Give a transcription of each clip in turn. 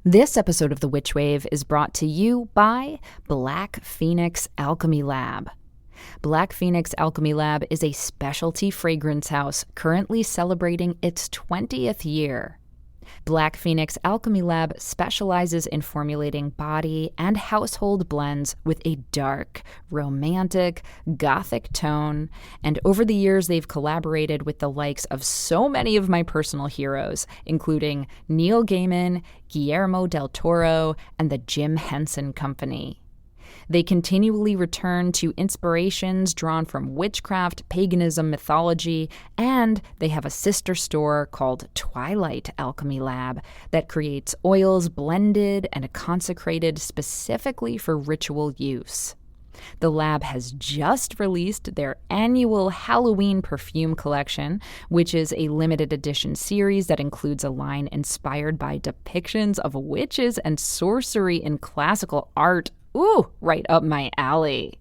This episode of The Witch Wave is brought to you by Black Phoenix Alchemy Lab. Black Phoenix Alchemy Lab is a specialty fragrance house currently celebrating its 20th year. Black Phoenix Alchemy Lab specializes in formulating body and household blends with a dark, romantic, gothic tone, and over the years they've collaborated with the likes of so many of my personal heroes, including Neil Gaiman, Guillermo del Toro, and the Jim Henson Company. They continually return to inspirations drawn from witchcraft, paganism, mythology, and they have a sister store called Twilight Alchemy Lab that creates oils blended and consecrated specifically for ritual use. The lab has just released their annual Halloween perfume collection, which is a limited edition series that includes a line inspired by depictions of witches and sorcery in classical art. Ooh, right up my alley.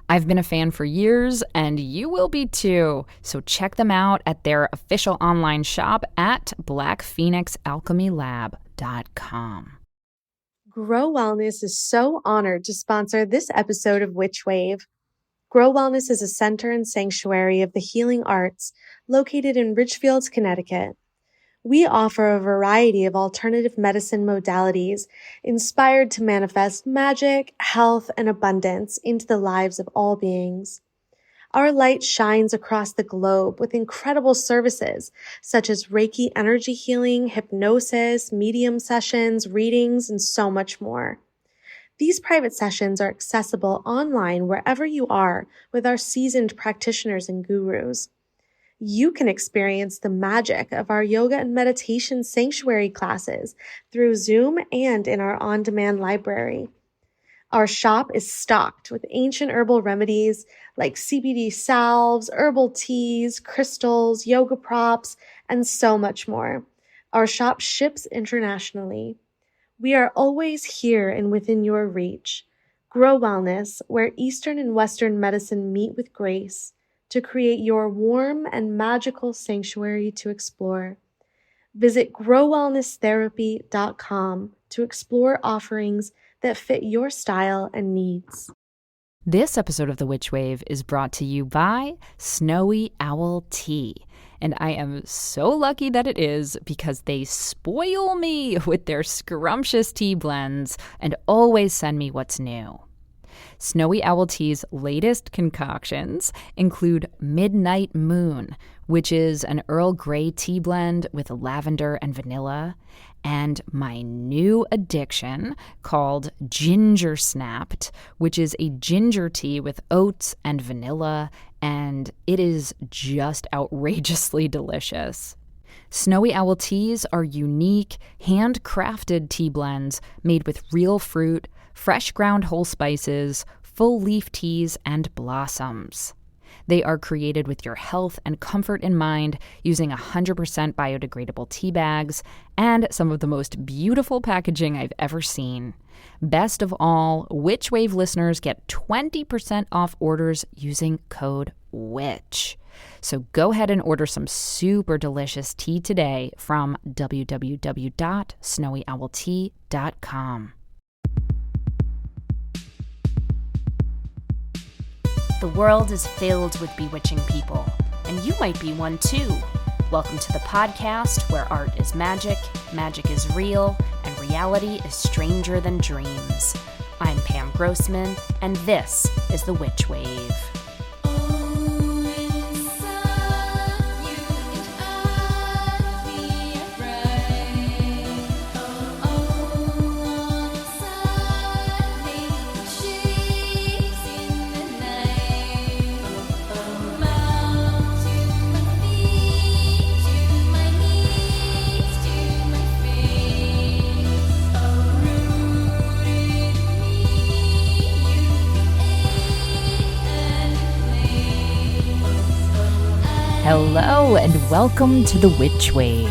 I've been a fan for years, and you will be too. So check them out at their official online shop at blackphoenixalchemylab.com. Grow Wellness is so honored to sponsor this episode of Witch Wave. Grow Wellness is a center and sanctuary of the healing arts located in Ridgefield, Connecticut. We offer a variety of alternative medicine modalities inspired to manifest magic, health, and abundance into the lives of all beings. Our light shines across the globe with incredible services such as Reiki energy healing, hypnosis, medium sessions, readings, and so much more. These private sessions are accessible online wherever you are with our seasoned practitioners and gurus. You can experience the magic of our yoga and meditation sanctuary classes through Zoom and in our on-demand library. Our shop is stocked with ancient herbal remedies like CBD salves, herbal teas, crystals, yoga props, and so much more. Our shop ships internationally. We are always here and within your reach. Grow Wellness, where Eastern and Western medicine meet with grace, to create your warm and magical sanctuary to explore. Visit growwellnesstherapy.com to explore offerings that fit your style and needs. This episode of The Witch Wave is brought to you by Snowy Owl Tea. And I am so lucky that it is because they spoil me with their scrumptious tea blends and always send me what's new. Snowy Owl Tea's latest concoctions include Midnight Moon, which is an Earl Grey tea blend with lavender and vanilla, and my new addiction called Ginger Snapped, which is a ginger tea with oats and vanilla, and it is just outrageously delicious. Snowy Owl Teas are unique, handcrafted tea blends made with real fruit, fresh ground whole spices, full leaf teas, and blossoms. They are created with your health and comfort in mind using 100% biodegradable tea bags and some of the most beautiful packaging I've ever seen. Best of all, Witch Wave listeners get 20% off orders using code WITCH. So go ahead and order some super delicious tea today from www.snowyowltea.com. The world is filled with bewitching people, and you might be one too. Welcome to the podcast where art is magic is real, and reality is stranger than dreams. I'm Pam Grossman, and this is The Witch Wave. Hello and welcome to The Witch Wave.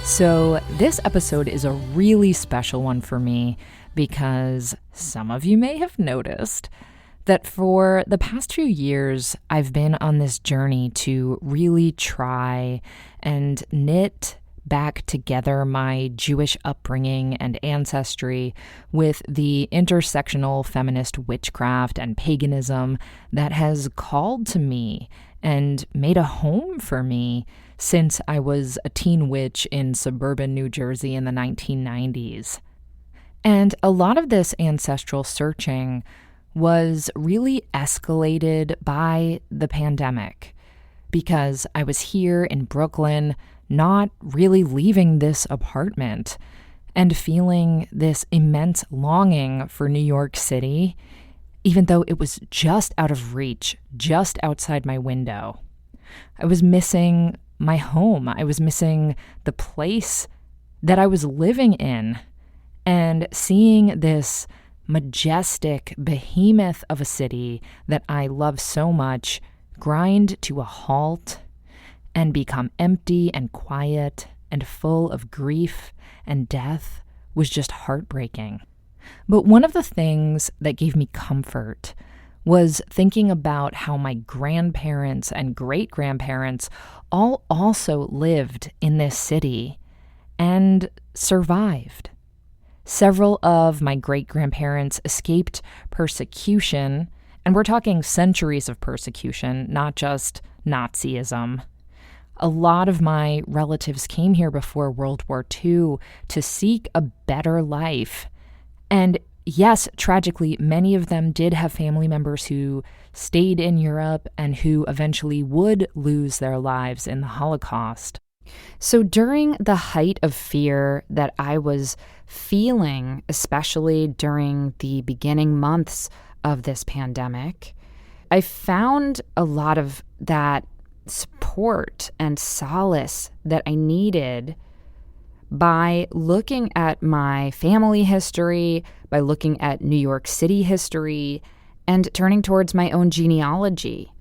So this episode is a really special one for me because some of you may have noticed that for the past few years, I've been on this journey to really try and knit back together my Jewish upbringing and ancestry with the intersectional feminist witchcraft and paganism that has called to me and made a home for me since I was a teen witch in suburban New Jersey in the 1990s. And a lot of this ancestral searching was really escalated by the pandemic because I was here in Brooklyn, not really leaving this apartment and feeling this immense longing for New York City, even though it was just out of reach, just outside my window. I was missing my home. I was missing the place that I was living in, and seeing this majestic behemoth of a city that I love so much grind to a halt and become empty and quiet and full of grief and death was just heartbreaking. But one of the things that gave me comfort was thinking about how my grandparents and great-grandparents all also lived in this city and survived. Several of my great-grandparents escaped persecution, and we're talking centuries of persecution, not just Nazism. A lot of my relatives came here before World War II to seek a better life. And yes, tragically, many of them did have family members who stayed in Europe and who eventually would lose their lives in the Holocaust. So during the height of fear that I was feeling, especially during the beginning months of this pandemic, I found a lot of that support and solace that I needed by looking at my family history, by looking at New York City history, and turning towards my own genealogy.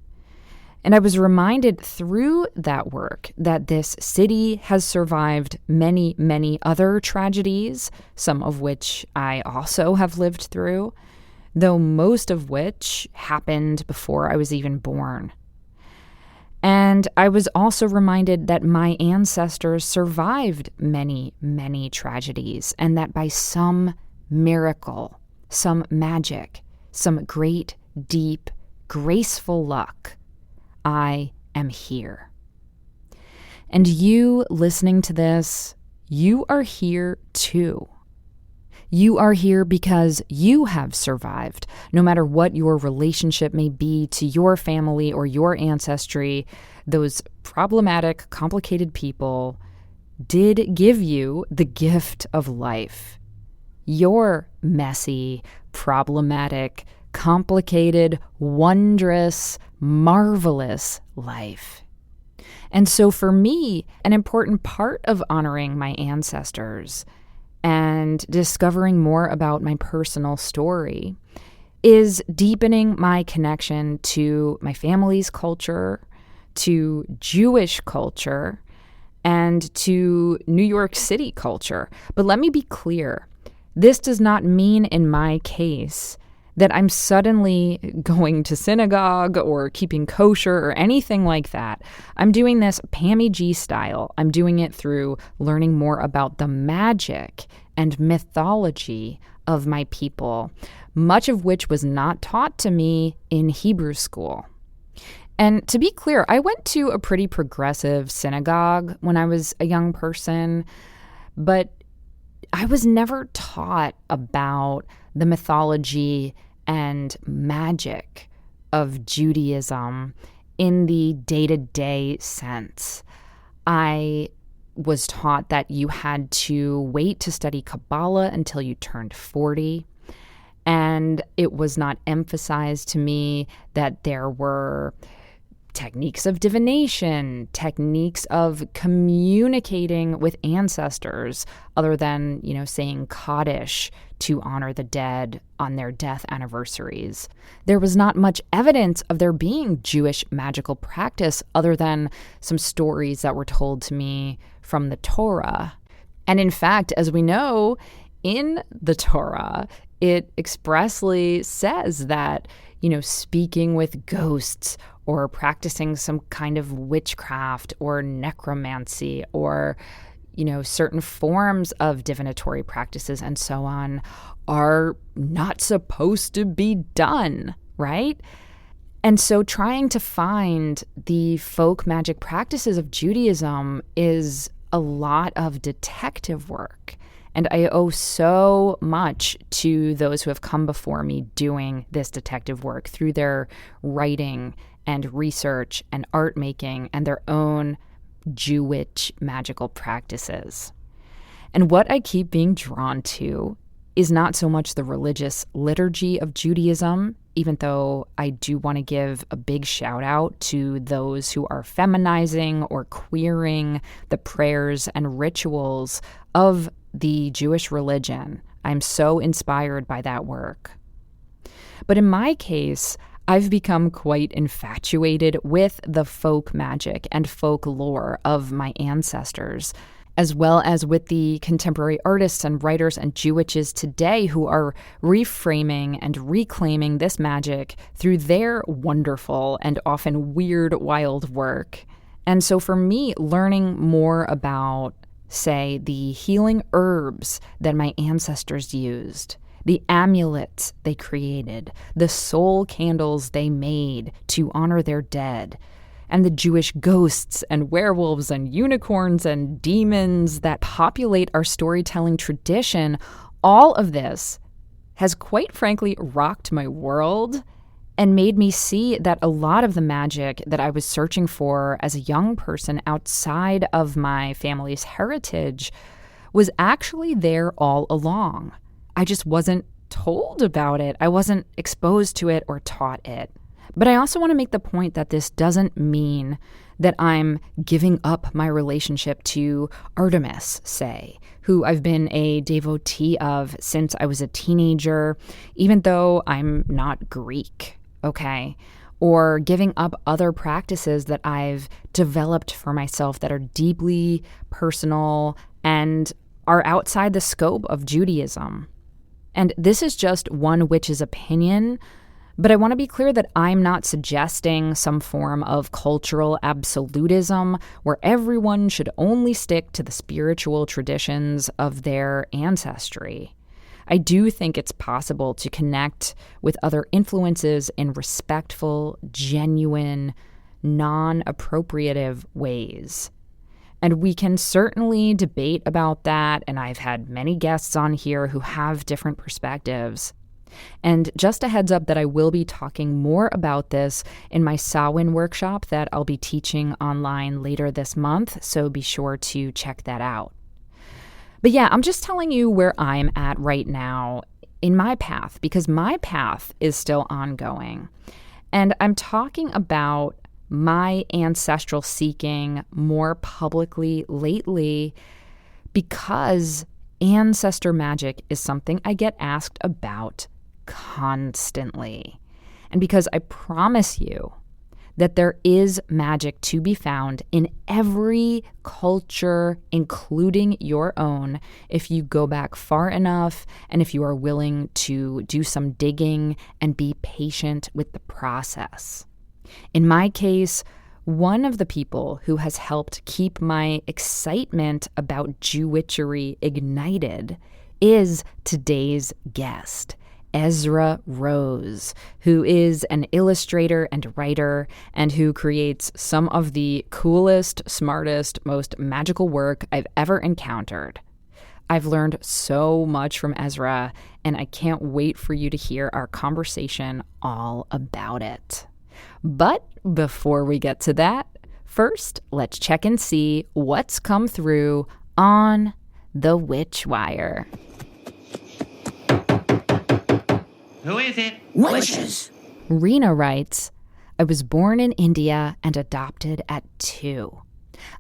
And I was reminded through that work that this city has survived many, many other tragedies, some of which I also have lived through, though most of which happened before I was even born. And I was also reminded that my ancestors survived many, many tragedies, and that by some miracle, some magic, some great, deep, graceful luck, I am here. And you listening to this, you are here too. You are here because you have survived. No matter what your relationship may be to your family or your ancestry, those problematic, complicated people did give you the gift of life. Your messy, problematic, complicated, wondrous, marvelous life. And so for me, an important part of honoring my ancestors and discovering more about my personal story is deepening my connection to my family's culture, to Jewish culture, and to New York City culture. But let me be clear, this does not mean in my case that I'm suddenly going to synagogue or keeping kosher or anything like that. I'm doing this Pammy G style. I'm doing it through learning more about the magic and mythology of my people, much of which was not taught to me in Hebrew school. And to be clear, I went to a pretty progressive synagogue when I was a young person, but I was never taught about the mythology and magic of Judaism in the day-to-day sense. I was taught that you had to wait to study Kabbalah until you turned 40, and it was not emphasized to me that there were techniques of divination, techniques of communicating with ancestors, other than, saying Kaddish to honor the dead on their death anniversaries. There was not much evidence of there being Jewish magical practice other than some stories that were told to me from the Torah. And in fact, as we know, in the Torah, it expressly says that, speaking with ghosts or practicing some kind of witchcraft or necromancy or, certain forms of divinatory practices and so on are not supposed to be done, right? And so trying to find the folk magic practices of Judaism is a lot of detective work. And I owe so much to those who have come before me doing this detective work through their writing and research and art making and their own Jewitch magical practices. And what I keep being drawn to is not so much the religious liturgy of Judaism, even though I do want to give a big shout out to those who are feminizing or queering the prayers and rituals of the Jewish religion. I'm so inspired by that work. But in my case, I've become quite infatuated with the folk magic and folklore of my ancestors, as well as with the contemporary artists and writers and Jewitches today who are reframing and reclaiming this magic through their wonderful and often weird, wild work. And so for me, learning more about, say, the healing herbs that my ancestors used, the amulets they created, the soul candles they made to honor their dead, and the Jewish ghosts and werewolves and unicorns and demons that populate our storytelling tradition, all of this has quite frankly rocked my world and made me see that a lot of the magic that I was searching for as a young person outside of my family's heritage was actually there all along. I just wasn't told about it. I wasn't exposed to it or taught it. But I also want to make the point that this doesn't mean that I'm giving up my relationship to Artemis, say, who I've been a devotee of since I was a teenager, even though I'm not Greek, okay? Or giving up other practices that I've developed for myself that are deeply personal and are outside the scope of Judaism. And this is just one witch's opinion, but I want to be clear that I'm not suggesting some form of cultural absolutism where everyone should only stick to the spiritual traditions of their ancestry. I do think it's possible to connect with other influences in respectful, genuine, non-appropriative ways. And we can certainly debate about that, and I've had many guests on here who have different perspectives. And just a heads up that I will be talking more about this in my Samhain workshop that I'll be teaching online later this month, so be sure to check that out. But yeah, I'm just telling you where I'm at right now in my path, because my path is still ongoing. And I'm talking about my ancestral seeking more publicly lately because ancestor magic is something I get asked about constantly. And because I promise you that there is magic to be found in every culture, including your own, if you go back far enough and if you are willing to do some digging and be patient with the process. In my case, one of the people who has helped keep my excitement about Jewitchery ignited is today's guest, Ezra Rose, who is an illustrator and writer and who creates some of the coolest, smartest, most magical work I've ever encountered. I've learned so much from Ezra, and I can't wait for you to hear our conversation all about it. But before we get to that, first, let's check and see what's come through on the Witch Wire. Who is it? Witches. Rena writes, I was born in India and adopted at 2.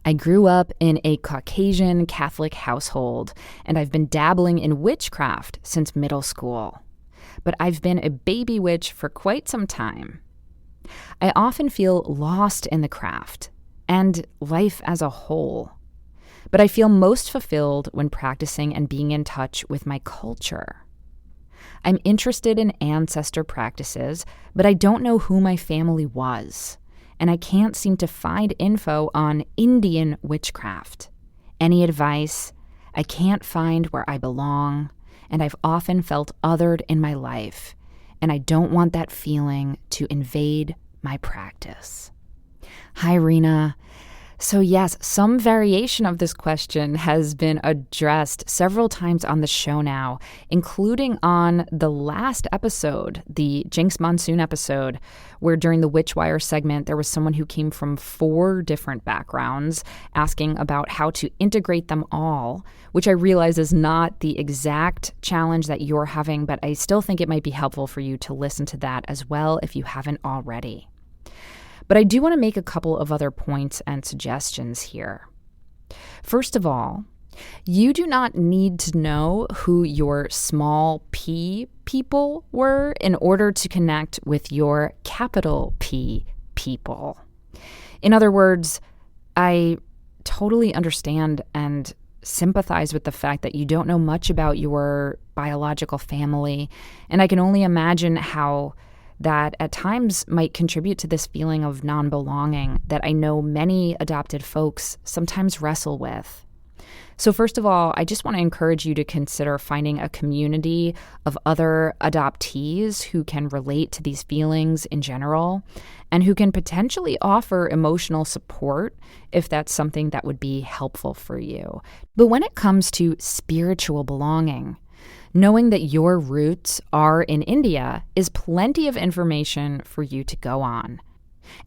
I grew up in a Caucasian Catholic household, and I've been dabbling in witchcraft since middle school. But I've been a baby witch for quite some time. I often feel lost in the craft and life as a whole, but I feel most fulfilled when practicing and being in touch with my culture. I'm interested in ancestor practices, but I don't know who my family was, and I can't seem to find info on Indian witchcraft. any advice. I can't find where I belong, and I've often felt othered in my life, and I don't want that feeling to invade my practice. Hi, Rena. So yes, some variation of this question has been addressed several times on the show now, including on the last episode, the Jinx Monsoon episode, where during the Witchwire segment, there was someone who came from 4 different backgrounds asking about how to integrate them all, which I realize is not the exact challenge that you're having, but I still think it might be helpful for you to listen to that as well if you haven't already. But I do want to make a couple of other points and suggestions here. First of all, you do not need to know who your small p people were in order to connect with your capital P people. In other words, I totally understand and sympathize with the fact that you don't know much about your biological family, and I can only imagine how that at times might contribute to this feeling of non-belonging that I know many adopted folks sometimes wrestle with. So first of all, I just want to encourage you to consider finding a community of other adoptees who can relate to these feelings in general and who can potentially offer emotional support if that's something that would be helpful for you. But when it comes to spiritual belonging, knowing that your roots are in India is plenty of information for you to go on.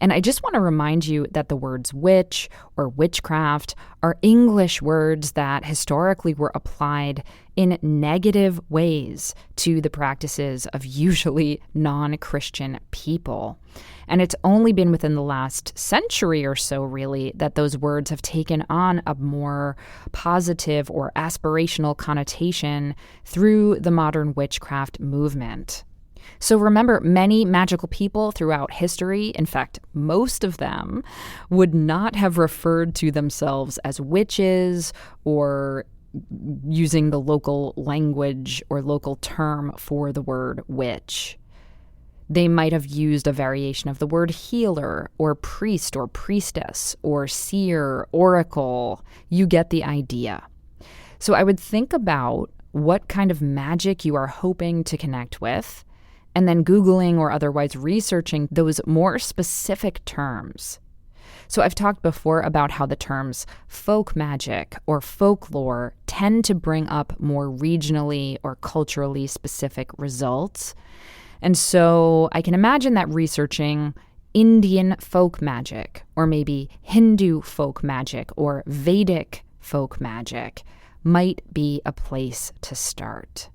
And I just want to remind you that the words witch or witchcraft are English words that historically were applied in negative ways to the practices of usually non-Christian people. And it's only been within the last century or so, really, that those words have taken on a more positive or aspirational connotation through the modern witchcraft movement. So remember, many magical people throughout history, in fact, most of them, would not have referred to themselves as witches or using the local language or local term for the word witch. They might have used a variation of the word healer or priest or priestess or seer, oracle. You get the idea. So I would think about what kind of magic you are hoping to connect with, and then Googling or otherwise researching those more specific terms. So I've talked before about how the terms folk magic or folklore tend to bring up more regionally or culturally specific results. And so I can imagine that researching Indian folk magic or maybe Hindu folk magic or Vedic folk magic might be a place to start.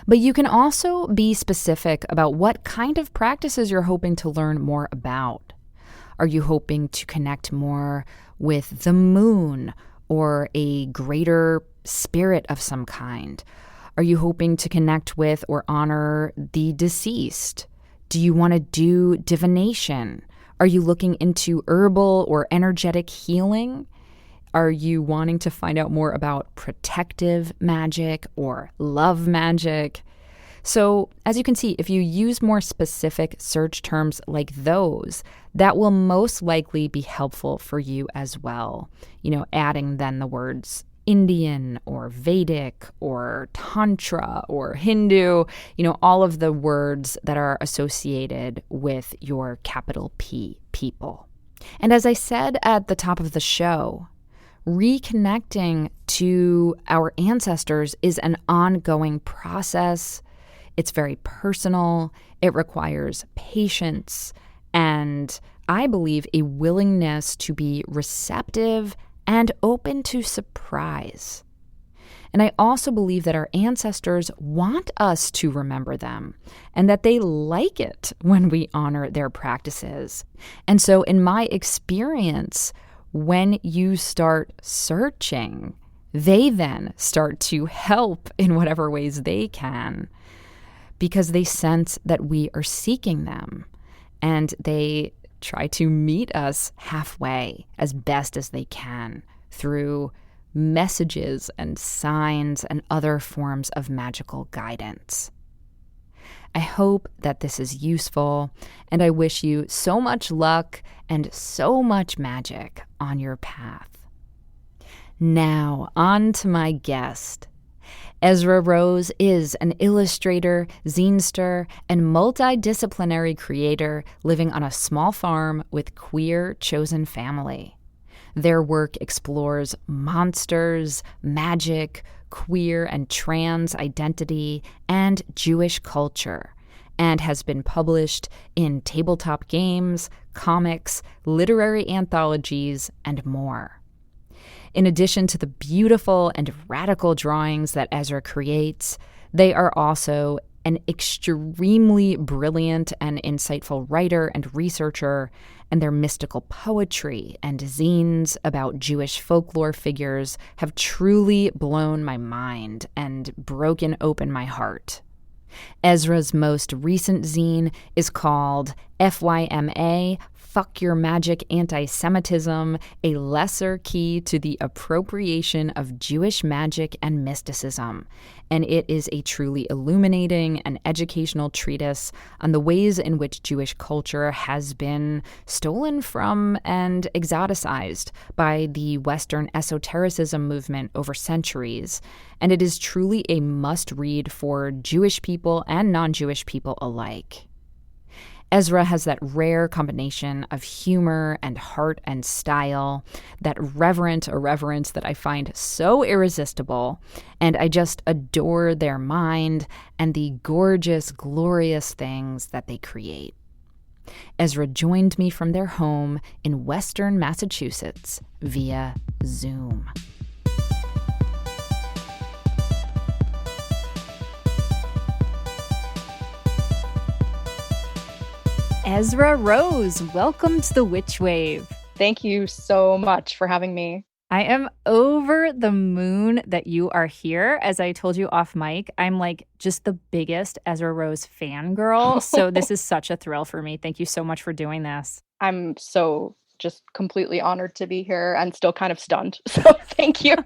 But you can also be specific about what kind of practices you're hoping to learn more about. Are you hoping to connect more with the moon or a greater spirit of some kind? Are you hoping to connect with or honor the deceased? Do you want to do divination? Are you looking into herbal or energetic healing? Are you wanting to find out more about protective magic or love magic? So, as you can see, if you use more specific search terms like those, that will most likely be helpful for you as well. Adding then the words Indian or Vedic or Tantra or Hindu, all of the words that are associated with your capital P people. And as I said at the top of the show, reconnecting to our ancestors is an ongoing process. It's very personal. It requires patience and, I believe, a willingness to be receptive and open to surprise. And I also believe that our ancestors want us to remember them and that they like it when we honor their practices. And so in my experience, when you start searching, they then start to help in whatever ways they can because they sense that we are seeking them and they try to meet us halfway as best as they can through messages and signs and other forms of magical guidance. I hope that this is useful, and I wish you so much luck and so much magic on your path. Now, on to my guest. Ezra Rose is an illustrator, zinester, and multidisciplinary creator living on a small farm with queer chosen family. Their work explores monsters, magic, queer and trans identity, and Jewish culture, and has been published in tabletop games, comics, literary anthologies, and more. In addition to the beautiful and radical drawings that Ezra creates, they are also an extremely brilliant and insightful writer and researcher, and their mystical poetry and zines about Jewish folklore figures have truly blown my mind and broken open my heart. Ezra's most recent zine is called FYMA, Fuck Your Magic Anti-Semitism, a lesser key to the appropriation of Jewish magic and mysticism. And it is a truly illuminating and educational treatise on the ways in which Jewish culture has been stolen from and exoticized by the Western esotericism movement over centuries. And it is truly a must-read for Jewish people and non-Jewish people alike. Ezra has that rare combination of humor and heart and style, that reverent irreverence that I find so irresistible, and I just adore their mind and the gorgeous, glorious things that they create. Ezra joined me from their home in Western Massachusetts via Zoom. Ezra Rose, welcome to the Witch Wave. Thank you so much for having me. I am over the moon that you are here. As I told you off mic, I'm like just the biggest Ezra Rose fangirl. So this is such a thrill for me. Thank you so much for doing this. I'm so just completely honored to be here and still kind of stunned. So thank you.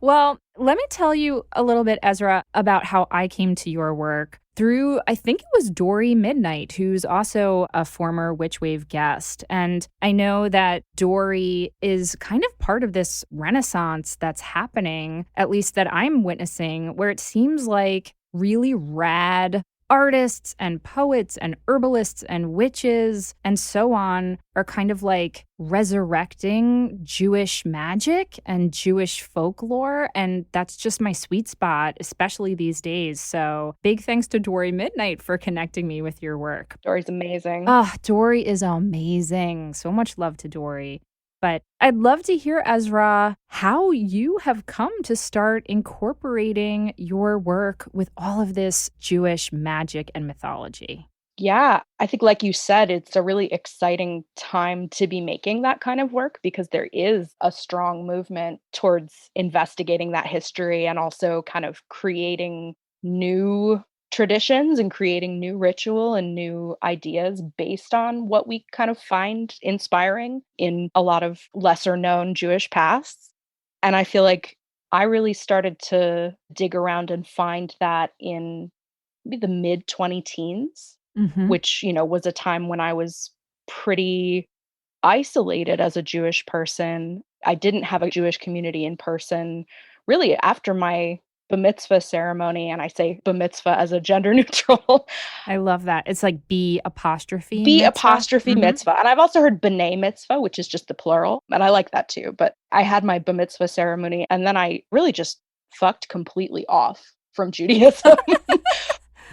Well, let me tell you a little bit, Ezra, about how I came to your work through, I think it was Dory Midnight, who's also a former Witch Wave guest. And I know that Dory is kind of part of this renaissance that's happening, at least that I'm witnessing, where it seems like really rad artists and poets and herbalists and witches and so on are kind of like resurrecting Jewish magic and Jewish folklore. And that's just my sweet spot, especially these days. So big thanks to Dory Midnight for connecting me with your work. Dory's amazing. Dory is amazing. So much love to Dory. But I'd love to hear, Ezra, how you have come to start incorporating your work with all of this Jewish magic and mythology. Yeah, I think like you said, it's a really exciting time to be making that kind of work because there is a strong movement towards investigating that history and also kind of creating new traditions and creating new ritual and new ideas based on what we kind of find inspiring in a lot of lesser known Jewish pasts. And I feel like I really started to dig around and find that in maybe the mid 20 teens, which, was a time when I was pretty isolated as a Jewish person. I didn't have a Jewish community in person really after my bar mitzvah ceremony, and I say bar mitzvah as a gender neutral. I love that. It's like B apostrophe mitzvah. And I've also heard b'nai mitzvah, which is just the plural, and I like that too. But I had my bar mitzvah ceremony, and then I really just fucked completely off from Judaism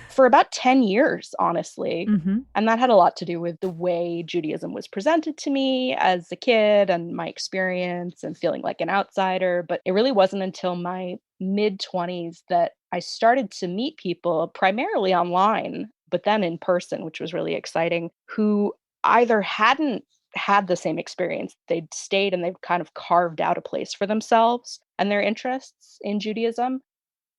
for about 10 years, honestly. And that had a lot to do with the way Judaism was presented to me as a kid and my experience and feeling like an outsider. But it really wasn't until my mid-20s that I started to meet people, primarily online, but then in person, which was really exciting, who either hadn't had the same experience, they'd stayed and they've kind of carved out a place for themselves and their interests in Judaism,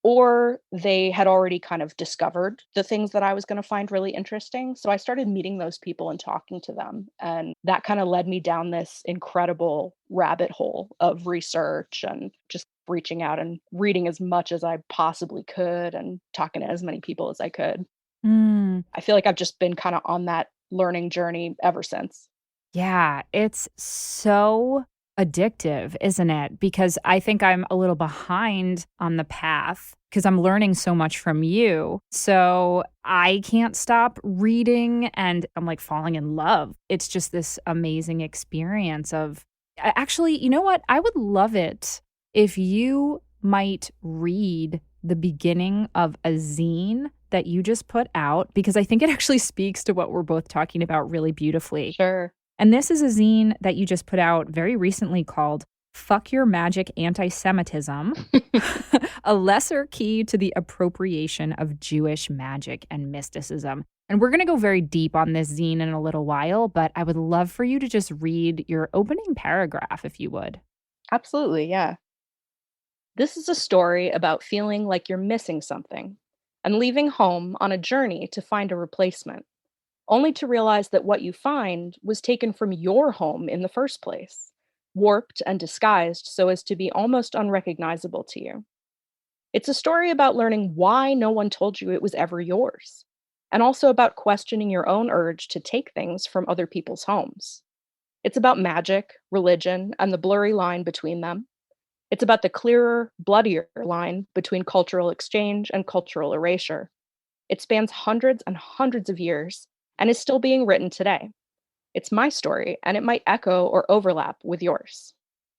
or they had already kind of discovered the things that I was going to find really interesting. So I started meeting those people and talking to them. And that kind of led me down this incredible rabbit hole of research and just reaching out and reading as much as I possibly could and talking to as many people as I could. I feel like I've just been kind of on that learning journey ever since. Yeah, it's so addictive, isn't it? Because I think I'm a little behind on the path because I'm learning so much from you. So I can't stop reading and I'm like falling in love. It's just this amazing experience of actually, you know what? I would love it if you might read the beginning of a zine that you just put out, because I think it actually speaks to what we're both talking about really beautifully. Sure. And this is a zine that you just put out very recently called Fuck Your Magic Anti-Semitism, a lesser key to the appropriation of Jewish magic and mysticism. And we're going to go very deep on this zine in a little while, but I would love for you to just read your opening paragraph, if you would. Absolutely, yeah. This is a story about feeling like you're missing something and leaving home on a journey to find a replacement, only to realize that what you find was taken from your home in the first place, warped and disguised so as to be almost unrecognizable to you. It's a story about learning why no one told you it was ever yours, and also about questioning your own urge to take things from other people's homes. It's about magic, religion, and the blurry line between them. It's about the clearer, bloodier line between cultural exchange and cultural erasure. It spans hundreds and hundreds of years and is still being written today. It's my story, and it might echo or overlap with yours.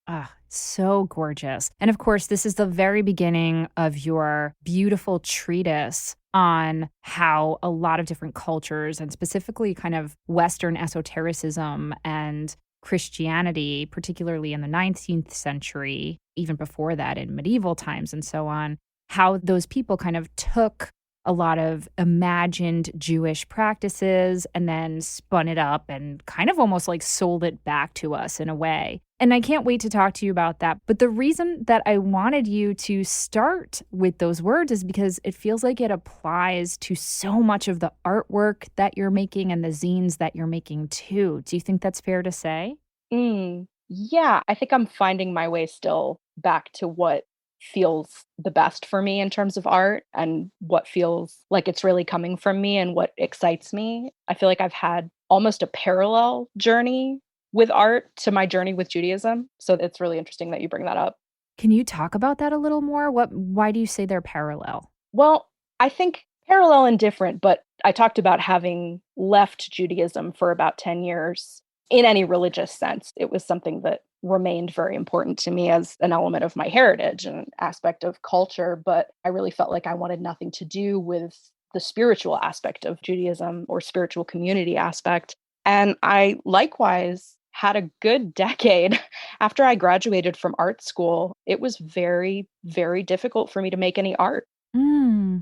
Ah, so gorgeous. And of course, this is the very beginning of your beautiful treatise on how a lot of different cultures, and specifically kind of Western esotericism and Christianity, particularly in the 19th century, even before that in medieval times and so on, how those people kind of took a lot of imagined Jewish practices and then spun it up and kind of almost like sold it back to us in a way. And I can't wait to talk to you about that. But the reason that I wanted you to start with those words is because it feels like it applies to so much of the artwork that you're making and the zines that you're making too. Do you think that's fair to say? Yeah, I think I'm finding my way still back to what feels the best for me in terms of art and what feels like it's really coming from me and what excites me. I feel like I've had almost a parallel journey with art to my journey with Judaism. So it's really interesting that you bring that up. Can you talk about that a little more? Why do you say they're parallel? Well, I think parallel and different, but I talked about having left Judaism for about 10 years in any religious sense. It was something that remained very important to me as an element of my heritage and an aspect of culture, but I really felt like I wanted nothing to do with the spiritual aspect of Judaism or spiritual community aspect. And I likewise had a good decade after I graduated from art school. It was very, very difficult for me to make any art,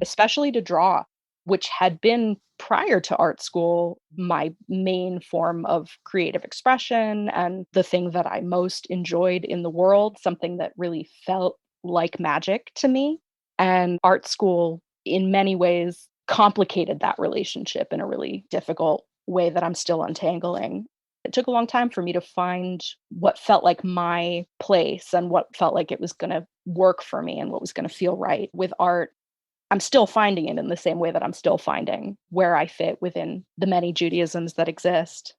especially to draw, which had been prior to art school my main form of creative expression and the thing that I most enjoyed in the world, something that really felt like magic to me. And art school, in many ways, complicated that relationship in a really difficult way that I'm still untangling. It took a long time for me to find what felt like my place and what felt like it was going to work for me and what was going to feel right with art. I'm still finding it in the same way that I'm still finding where I fit within the many Judaisms that exist.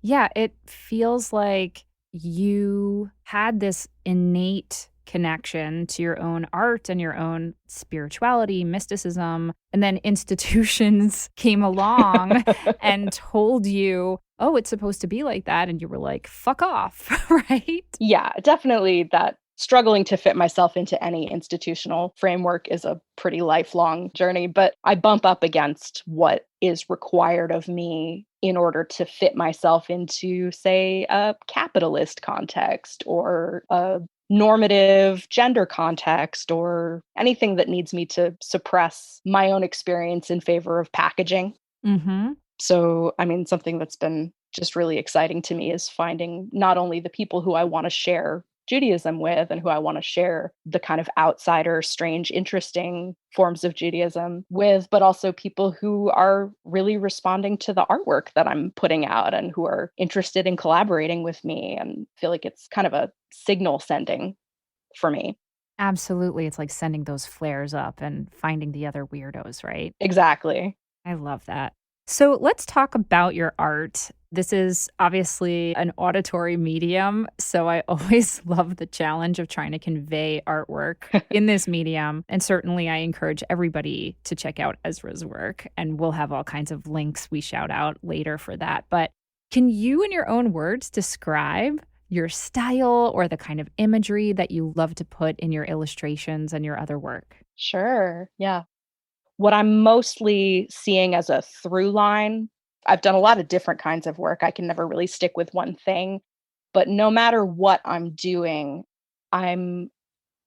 Yeah, it feels like you had this innate connection to your own art and your own spirituality, mysticism, and then institutions came along and told you, oh, it's supposed to be like that. And you were like, fuck off, right? Yeah, definitely that struggling to fit myself into any institutional framework is a pretty lifelong journey, but I bump up against what is required of me in order to fit myself into, say, a capitalist context or a normative gender context or anything that needs me to suppress my own experience in favor of packaging. Mm-hmm. So, I mean, something that's been just really exciting to me is finding not only the people who I want to share Judaism with and who I want to share the kind of outsider, strange, interesting forms of Judaism with, but also people who are really responding to the artwork that I'm putting out and who are interested in collaborating with me and feel like it's kind of a signal sending for me. Absolutely. It's like sending those flares up and finding the other weirdos, right? Exactly. I love that. So let's talk about your art. This is obviously an auditory medium, so I always love the challenge of trying to convey artwork in this medium. And certainly I encourage everybody to check out Ezra's work, and we'll have all kinds of links we shout out later for that. But can you, in your own words, describe your style or the kind of imagery that you love to put in your illustrations and your other work? Sure. Yeah. What I'm mostly seeing as a through line, I've done a lot of different kinds of work. I can never really stick with one thing, but no matter what I'm doing, I'm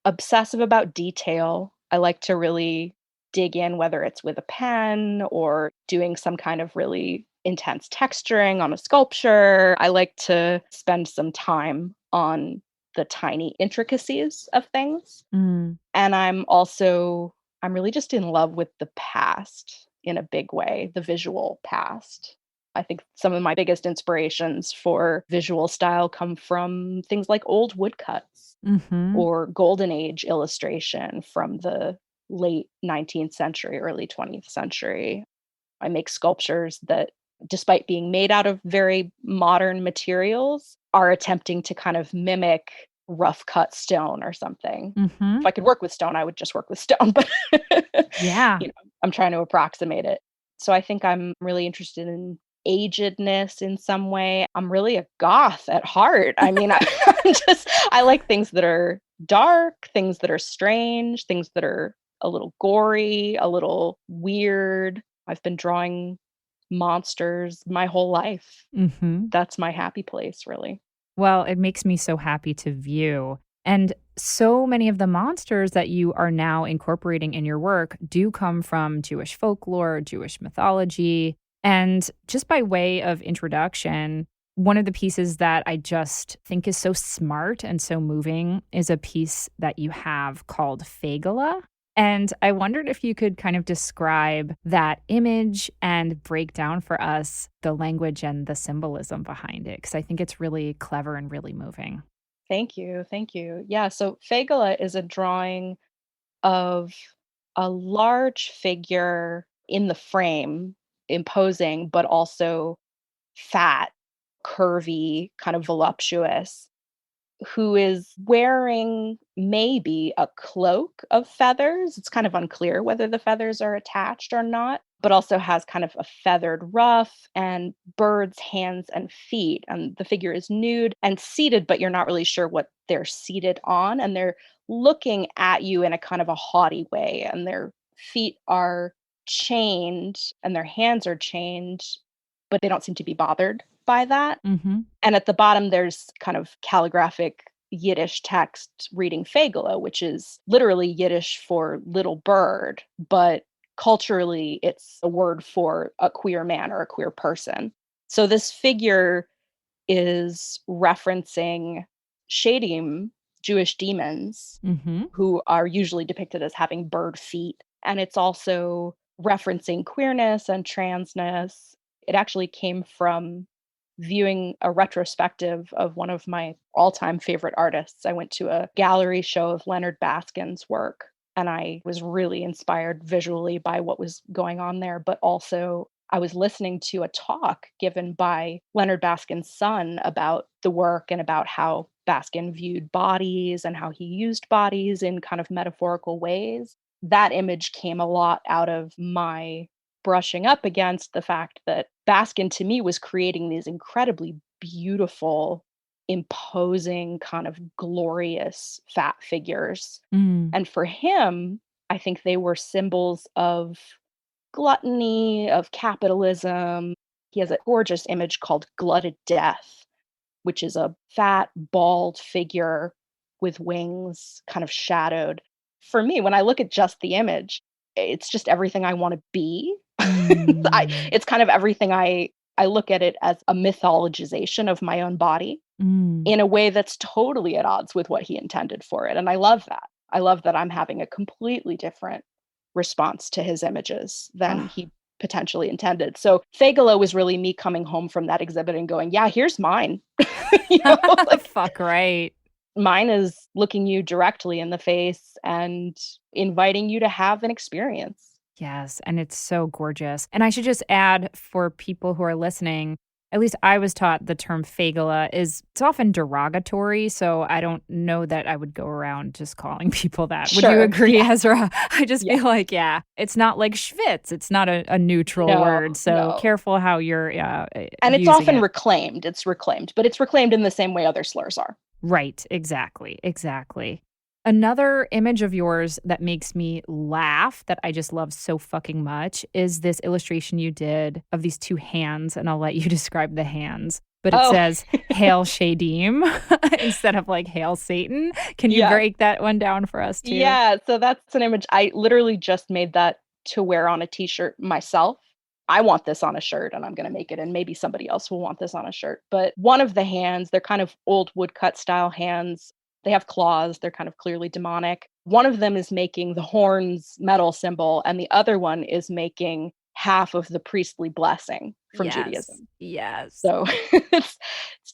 obsessive about detail. I like to really dig in, whether it's with a pen or doing some kind of really intense texturing on a sculpture. I like to spend some time on the tiny intricacies of things. Mm. And I'm really just in love with the past in a big way, the visual past. I think some of my biggest inspirations for visual style come from things like old woodcuts Hmm. or golden age illustration from the late 19th century, early 20th century. I make sculptures that, despite being made out of very modern materials, are attempting to kind of mimic rough cut stone or something. Hmm. If I could work with stone, I would just work with stone, but Yeah. I'm trying to approximate it. So I think I'm really interested in agedness in some way. I'm really a goth at heart. I mean, I like things that are dark, things that are strange, things that are a little gory, a little weird. I've been drawing monsters my whole life. Hmm. That's my happy place, really. Well, it makes me so happy to view. And so many of the monsters that you are now incorporating in your work do come from Jewish folklore, Jewish mythology. And just by way of introduction, one of the pieces that I just think is so smart and so moving is a piece that you have called Fagala. And I wondered if you could kind of describe that image and break down for us the language and the symbolism behind it, because I think it's really clever and really moving. Thank you. Thank you. Yeah. So Fagala is a drawing of a large figure in the frame, imposing, but also fat, curvy, kind of voluptuous, who is wearing maybe a cloak of feathers. It's kind of unclear whether the feathers are attached or not, but also has kind of a feathered ruff and bird's hands and feet. And the figure is nude and seated, but you're not really sure what they're seated on. And they're looking at you in a kind of a haughty way. And their feet are chained and their hands are chained, but they don't seem to be bothered by that. Hmm. And at the bottom, there's kind of calligraphic Yiddish text reading Fagala, which is literally Yiddish for little bird, but culturally, it's a word for a queer man or a queer person. So this figure is referencing shadim, Jewish demons, Hmm. who are usually depicted as having bird feet. And it's also referencing queerness and transness. It actually came from viewing a retrospective of one of my all-time favorite artists. I went to a gallery show of Leonard Baskin's work, and I was really inspired visually by what was going on there, but also I was listening to a talk given by Leonard Baskin's son about the work and about how Baskin viewed bodies and how he used bodies in kind of metaphorical ways. That image came a lot out of my brushing up against the fact that Baskin to me was creating these incredibly beautiful, imposing, kind of glorious fat figures. Mm. And for him, I think they were symbols of gluttony, of capitalism. He has a gorgeous image called Glutted Death, which is a fat, bald figure with wings kind of shadowed. For me, when I look at just the image, it's just everything I want to be. Mm. It's kind of everything I look at it as a mythologization of my own body Mm. in a way that's totally at odds with what he intended for it. And I love that. I love that I'm having a completely different response to his images than Ah. he potentially intended. So Fagala was really me coming home from that exhibit and going, yeah, here's mine. you know, like Fuck right. mine is looking you directly in the face and inviting you to have an experience. Yes, and it's so gorgeous. And I should just add for people who are listening, at least I was taught the term fagula it's often derogatory, so I don't know that I would go around just calling people that. Would you Sure. agree, Yeah. Ezra? I just Yeah. feel like, it's not like schwitz. It's not a neutral No, word, so no. careful how you're And it's using often it. reclaimed. It's reclaimed, but it's reclaimed in the same way other slurs are. Right, exactly. Another image of yours that makes me laugh that I just love so fucking much is this illustration you did of these two hands, and I'll let you describe the hands. But it Oh. says Hail Shadim instead of like Hail Satan. Can you Yeah. break that one down for us too? Yeah, so that's an image. I literally just made that to wear on a t-shirt myself. I want this on a shirt and I'm going to make it, and maybe somebody else will want this on a shirt. But one of the hands, they're kind of old woodcut style hands. They have claws. They're kind of clearly demonic. One of them is making the horns metal symbol, and the other one is making half of the priestly blessing from Judaism. Yes. So it's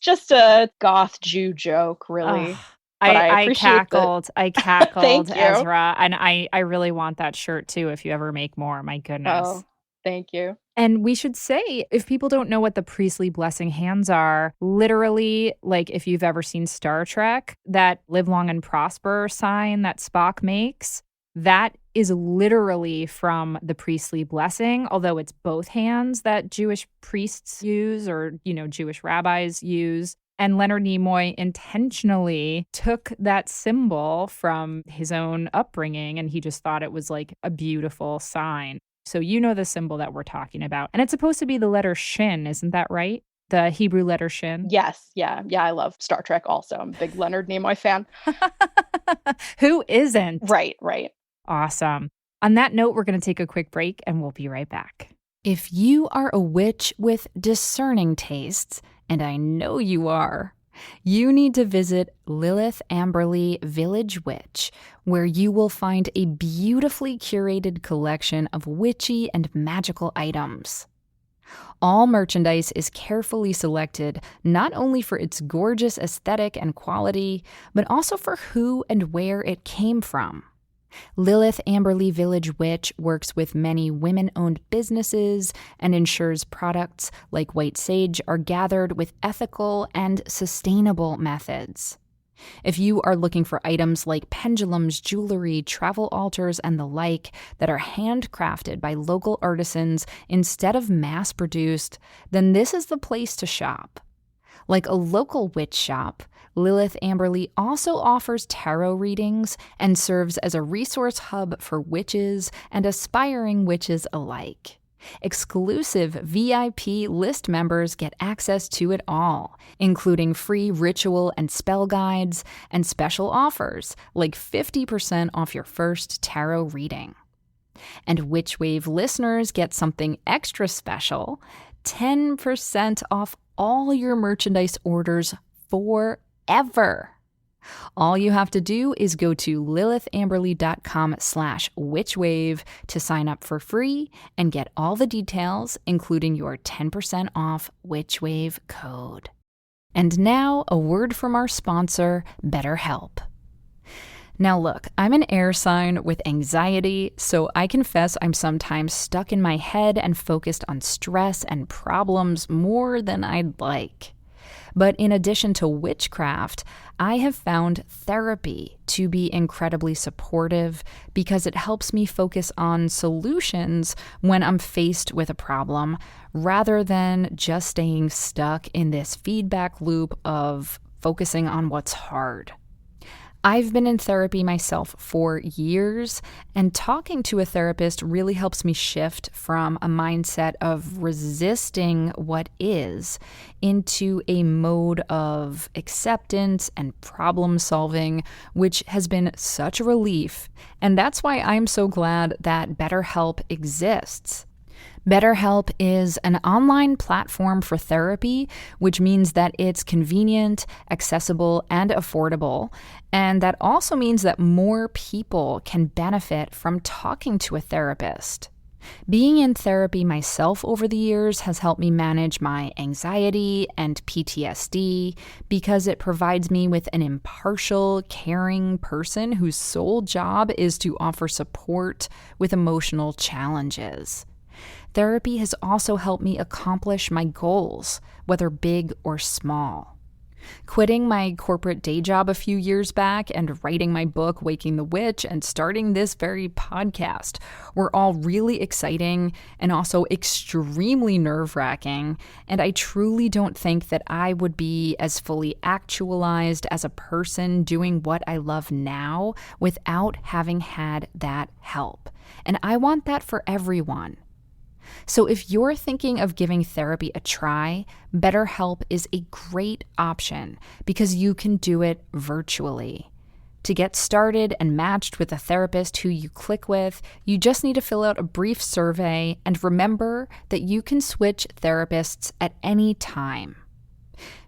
just a goth Jew joke, really. Ugh. But I appreciate cackled. I cackled, Thank you. Ezra. And I really want that shirt too if you ever make more. My goodness. Oh, thank you. And we should say, if people don't know what the priestly blessing hands are, literally, like if you've ever seen Star Trek, that live long and prosper sign that Spock makes, that is literally from the priestly blessing, although it's both hands that Jewish priests use or, Jewish rabbis use. And Leonard Nimoy intentionally took that symbol from his own upbringing, and he just thought it was like a beautiful sign. So you know the symbol that we're talking about. And it's supposed to be the letter Shin, isn't that right? The Hebrew letter Shin? Yes. Yeah. Yeah. I love Star Trek also. I'm a big Leonard Nimoy fan. Who isn't? Right. Awesome. On that note, we're going to take a quick break and we'll be right back. If you are a witch with discerning tastes, and I know you are, you need to visit Lilith Amberly Village Witch, where you will find a beautifully curated collection of witchy and magical items. All merchandise is carefully selected, not only for its gorgeous aesthetic and quality, but also for who and where it came from. Lilith Amberly Village Witch works with many women-owned businesses and ensures products like white sage are gathered with ethical and sustainable methods. If you are looking for items like pendulums, jewelry, travel altars, and the like that are handcrafted by local artisans instead of mass-produced, then this is the place to shop. Like a local witch shop, Lilith Amberly also offers tarot readings and serves as a resource hub for witches and aspiring witches alike. Exclusive VIP list members get access to it all, including free ritual and spell guides and special offers like 50% off your first tarot reading. And Witchwave listeners get something extra special, 10% off all your merchandise orders forever. All you have to do is go to lilithamberly.com/witchwave to sign up for free and get all the details, including your 10% off Witchwave code. And now, a word from our sponsor, BetterHelp. Now look, I'm an air sign with anxiety, so I confess I'm sometimes stuck in my head and focused on stress and problems more than I'd like. But in addition to witchcraft, I have found therapy to be incredibly supportive because it helps me focus on solutions when I'm faced with a problem, rather than just staying stuck in this feedback loop of focusing on what's hard. I've been in therapy myself for years, and talking to a therapist really helps me shift from a mindset of resisting what is into a mode of acceptance and problem solving, which has been such a relief. And that's why I'm so glad that BetterHelp exists. BetterHelp is an online platform for therapy, which means that it's convenient, accessible, and affordable. And that also means that more people can benefit from talking to a therapist. Being in therapy myself over the years has helped me manage my anxiety and PTSD because it provides me with an impartial, caring person whose sole job is to offer support with emotional challenges. Therapy has also helped me accomplish my goals, whether big or small. Quitting my corporate day job a few years back and writing my book, Waking the Witch, and starting this very podcast were all really exciting and also extremely nerve-wracking, and I truly don't think that I would be as fully actualized as a person doing what I love now without having had that help. And I want that for everyone. So if you're thinking of giving therapy a try, BetterHelp is a great option because you can do it virtually. To get started and matched with a therapist who you click with, you just need to fill out a brief survey and remember that you can switch therapists at any time.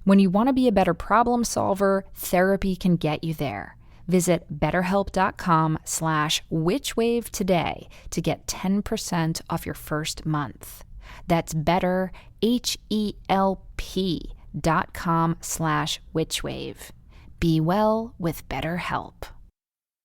When you want to be a better problem solver, therapy can get you there. Visit betterhelp.com/witchwave today to get 10% off your first month. That's betterhelp.com/witchwave. Be well with BetterHelp.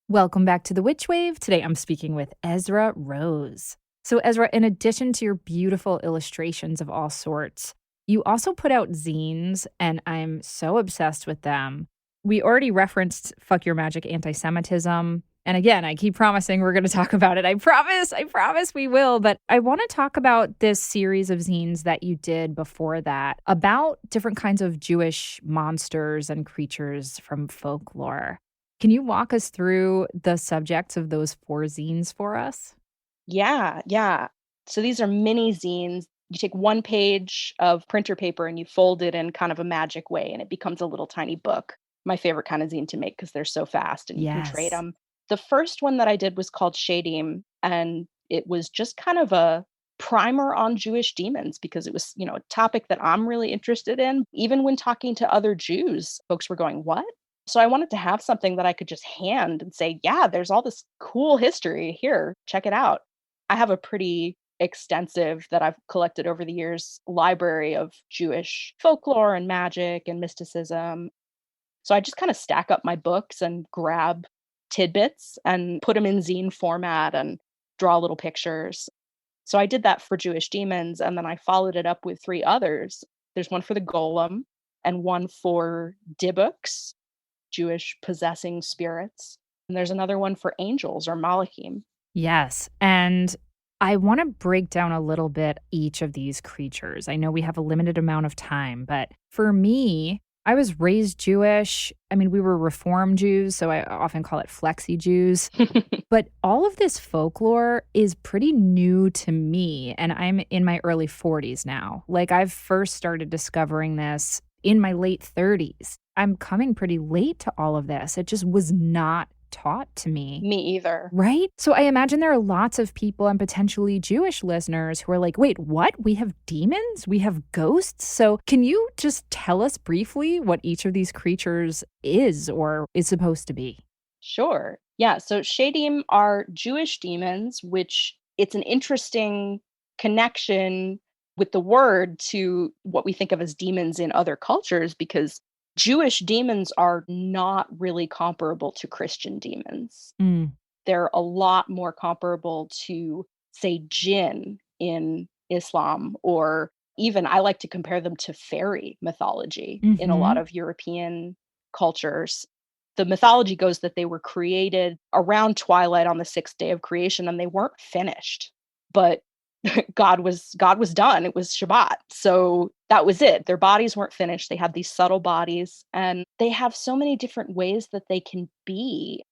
Welcome back to the Witch Wave. Today I'm speaking with Ezra Rose. So Ezra, in addition to your beautiful illustrations of all sorts, you also put out zines, and I'm so obsessed with them. We already referenced Fuck Your Magic Anti-Semitism. And again, I keep promising we're going to talk about it. I promise we will. But I want to talk about this series of zines that you did before that about different kinds of Jewish monsters and creatures from folklore. Can you walk us through the subjects of those 4 zines for us? Yeah. So these are mini zines. You take one page of printer paper and you fold it in kind of a magic way, and it becomes a little tiny book. My favorite kind of zine to make because they're so fast and you can trade them. The first one that I did was called Shadim, and it was just kind of a primer on Jewish demons because it was, a topic that I'm really interested in. Even when talking to other Jews, folks were going, "What?" So I wanted to have something that I could just hand and say, "Yeah, there's all this cool history here. Check it out." I have a pretty extensive, that I've collected over the years, library of Jewish folklore and magic and mysticism. So I just kind of stack up my books and grab tidbits and put them in zine format and draw little pictures. So I did that for Jewish demons, and then I followed it up with 3 others. There's one for the golem and one for Dybbuk, Jewish possessing spirits. And there's another one for angels or malachim. Yes. And I want to break down a little bit each of these creatures. I know we have a limited amount of time, but for me, I was raised Jewish. I mean, we were Reform Jews, so I often call it Flexi Jews. But all of this folklore is pretty new to me, and I'm in my early 40s now. Like, I've first started discovering this in my late 30s. I'm coming pretty late to all of this. It just was not taught to me. Me either. Right? So I imagine there are lots of people and potentially Jewish listeners who are like, wait, what? We have demons? We have ghosts? So can you just tell us briefly what each of these creatures is or is supposed to be? Sure. Yeah. So Shadim are Jewish demons, which it's an interesting connection with the word to what we think of as demons in other cultures, because Jewish demons are not really comparable to Christian demons. They're a lot more comparable to, say, jinn in Islam, or even I like to compare them to fairy mythology in a lot of European cultures. The mythology goes that they were created around twilight on the 6th day of creation, and they weren't finished. But God was done. It was Shabbat. So that was it. Their bodies weren't finished. They have these subtle bodies, and they have so many different ways that they can be.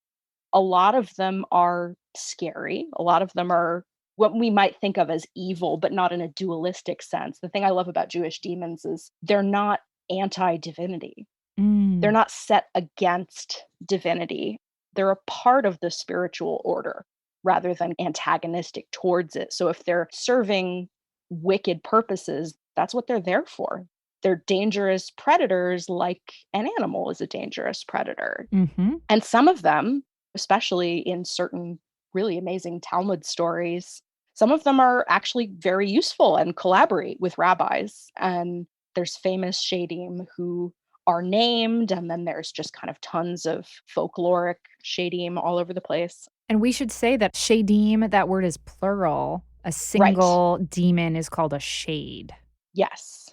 A lot of them are scary. A lot of them are what we might think of as evil, but not in a dualistic sense. The thing I love about Jewish demons is they're not anti-divinity. They're not set against divinity. They're a part of the spiritual order rather than antagonistic towards it. So if they're serving wicked purposes, that's what they're there for. They're dangerous predators, like an animal is a dangerous predator. And some of them, especially in certain really amazing Talmud stories, some of them are actually very useful and collaborate with rabbis. And there's famous shadim who are named, and then there's just kind of tons of folkloric shadim all over the place. And we should say that shadim, that word is plural. A Right. single demon is called a shade. Yes.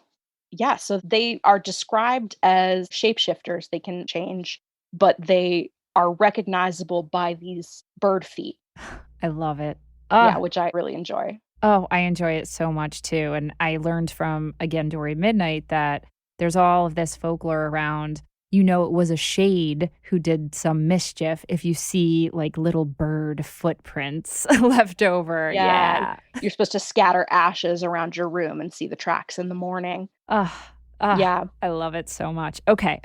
Yeah. So they are described as shapeshifters. They can change, but they are recognizable by these bird feet. I love it. Yeah, which I really enjoy. Oh, I enjoy it so much too. And I learned from, again, Dory Midnight that there's all of this folklore around, you know, it was a shade who did some mischief if you see like little bird footprints left over. Yeah. You're supposed to scatter ashes around your room and see the tracks in the morning. Yeah. I love it so much. Okay.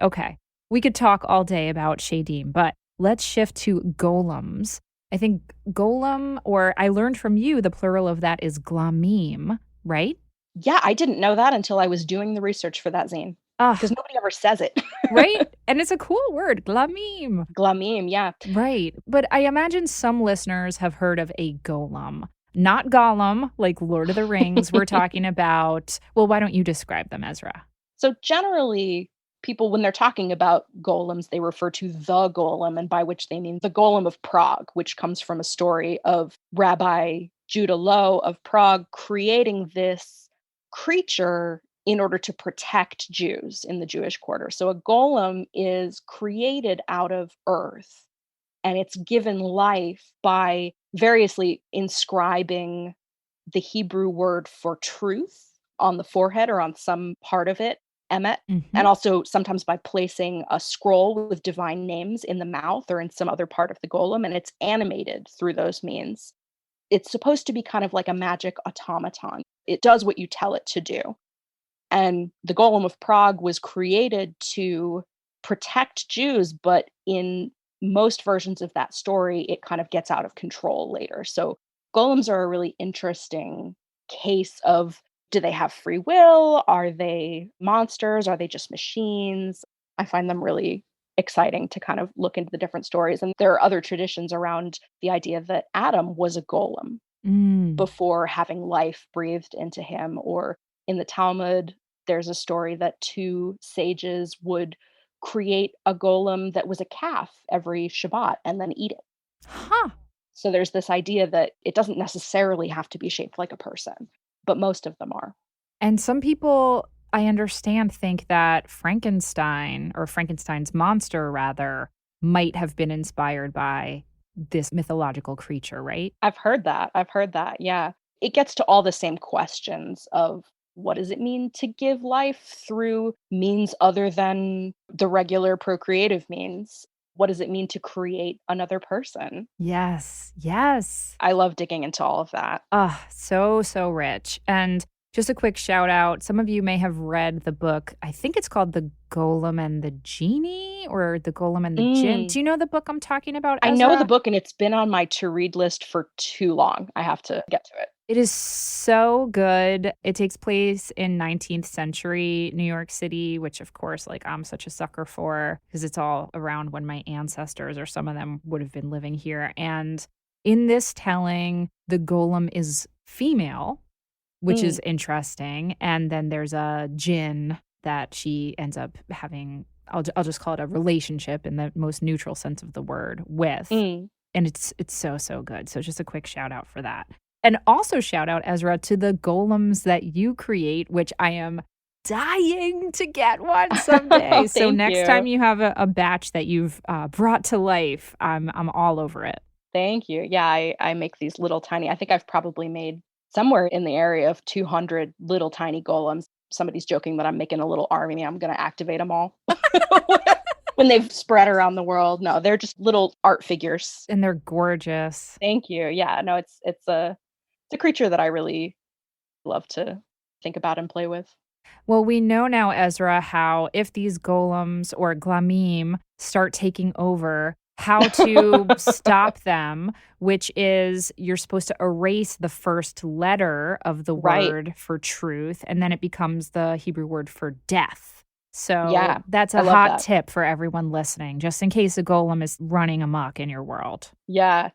We could talk all day about shadim, but let's shift to golems. I think golem, or I learned from you, the plural of that is glamim, right? Yeah, I didn't know that until I was doing the research for that zine. Because nobody ever says it. Right? And it's a cool word, glamim. Glamim, yeah. Right. But I imagine some listeners have heard of a golem. Not Gollum, like Lord of the Rings. We're talking about, well, why don't you describe them, Ezra? So generally, people, when they're talking about golems, they refer to the golem, and by which they mean the golem of Prague, which comes from a story of Rabbi Judah Loew of Prague creating this creature in order to protect Jews in the Jewish quarter. So a golem is created out of earth, and it's given life by variously inscribing the Hebrew word for truth on the forehead or on some part of it, emet, and also sometimes by placing a scroll with divine names in the mouth or in some other part of the golem, and it's animated through those means. It's supposed to be kind of like a magic automaton. It does what you tell it to do. And the Golem of Prague was created to protect Jews, but in most versions of that story, it kind of gets out of control later. So golems are a really interesting case of, do they have free will? Are they monsters? Are they just machines? I find them really exciting to kind of look into the different stories. And there are other traditions around the idea that Adam was a golem before having life breathed into him. Or in the Talmud, there's a story that two sages would create a golem that was a calf every Shabbat and then eat it. So there's this idea that it doesn't necessarily have to be shaped like a person, but most of them are. And some people, I understand, think that Frankenstein, or Frankenstein's monster rather, might have been inspired by this mythological creature, right? I've heard that, yeah. It gets to all the same questions of, what does it mean to give life through means other than the regular procreative means? What does it mean to create another person? Yes. I love digging into all of that. So rich. And just a quick shout out. Some of you may have read the book. I think it's called The Golem and the Genie, or The Golem and the Djinn. Do you know the book I'm talking about, Ezra? I know the book, and it's been on my to-read list for too long. I have to get to it. It is so good. It takes place in 19th century New York City, which of course, like, I'm such a sucker for, because it's all around when my ancestors, or some of them, would have been living here. And in this telling, the golem is female, which is interesting. And then there's a djinn that she ends up having, I'll just call it a relationship in the most neutral sense of the word, with. And it's so good. So just a quick shout out for that. And also shout out, Ezra, to the golems that you create, which I am dying to get one someday. So next time you have a batch that you've brought to life, I'm all over it. Thank you. Yeah, I make these little tiny, I think I've probably made somewhere in the area of 200 little tiny golems. Somebody's joking that I'm making a little army. I'm going to activate them all. When they've spread around the world. No, they're just little art figures. And they're gorgeous. Thank you. Yeah, no, it's a creature that I really love to think about and play with. Well, we know now, Ezra, how if these golems or glamim start taking over, how to stop them, which is you're supposed to erase the first letter of the word for truth, and then it becomes the Hebrew word for death. So that's a hot tip for everyone listening, just in case a golem is running amok in your world. Yeah.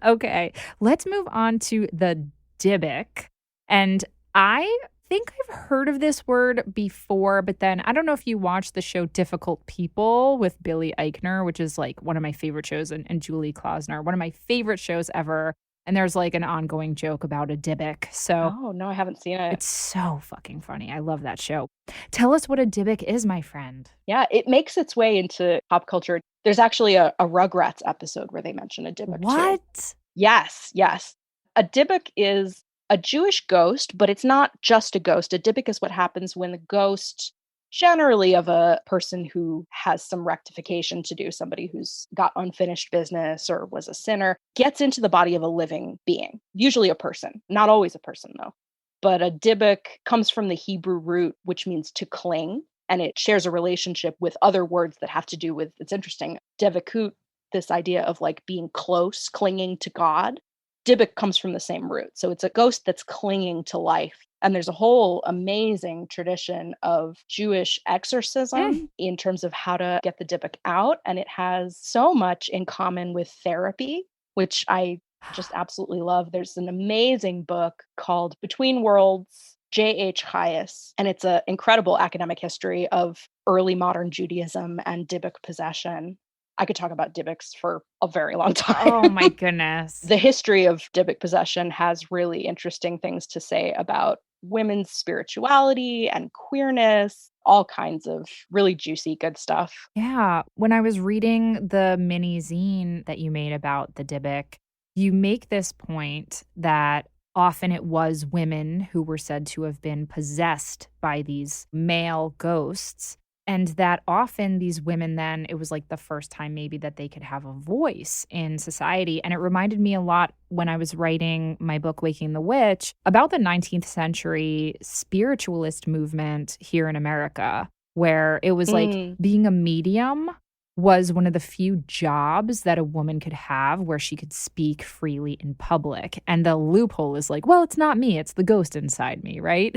Okay, let's move on to the Dybbuk. And I think I've heard of this word before, but then I don't know if you watched the show Difficult People with Billy Eichner, which is like one of my favorite shows, and Julie Klausner, one of my favorite shows ever. And there's like an ongoing joke about a Dybbuk. So Oh, no, I haven't seen it. it's so fucking funny. I love that show. Tell us what a Dybbuk is, my friend. Yeah, it makes its way into pop culture. There's actually a Rugrats episode where they mention a Dybbuk too. What? Yes, yes. A Dybbuk is a Jewish ghost, but it's not just a ghost. A Dybbuk is what happens when the ghost, generally of a person who has some rectification to do, somebody who's got unfinished business or was a sinner, gets into the body of a living being, usually a person, not always a person though. But a Dybbuk comes from the Hebrew root, which means to cling, and it shares a relationship with other words that have to do with, it's interesting, devakut, this idea of like being close, clinging to God. Dybbuk comes from the same root. So it's a ghost that's clinging to life. And there's a whole amazing tradition of Jewish exorcism in terms of how to get the Dybbuk out. And it has so much in common with therapy, which I just absolutely love. There's an amazing book called Between Worlds, J.H. Hyas, and it's an incredible academic history of early modern Judaism and Dybbuk possession. I could talk about Dybbuks for a very long time. Oh my goodness. The history of Dybbuk possession has really interesting things to say about women's spirituality and queerness, all kinds of really juicy, good stuff. Yeah. When I was reading the mini zine that you made about the Dybbuk, you make this point that often it was women who were said to have been possessed by these male ghosts. And that often these women then, it was like the first time maybe that they could have a voice in society. And it reminded me a lot when I was writing my book, Waking the Witch, about the 19th century spiritualist movement here in America, where it was like being a medium was one of the few jobs that a woman could have where she could speak freely in public. And the loophole is like, well, it's not me, it's the ghost inside me, right?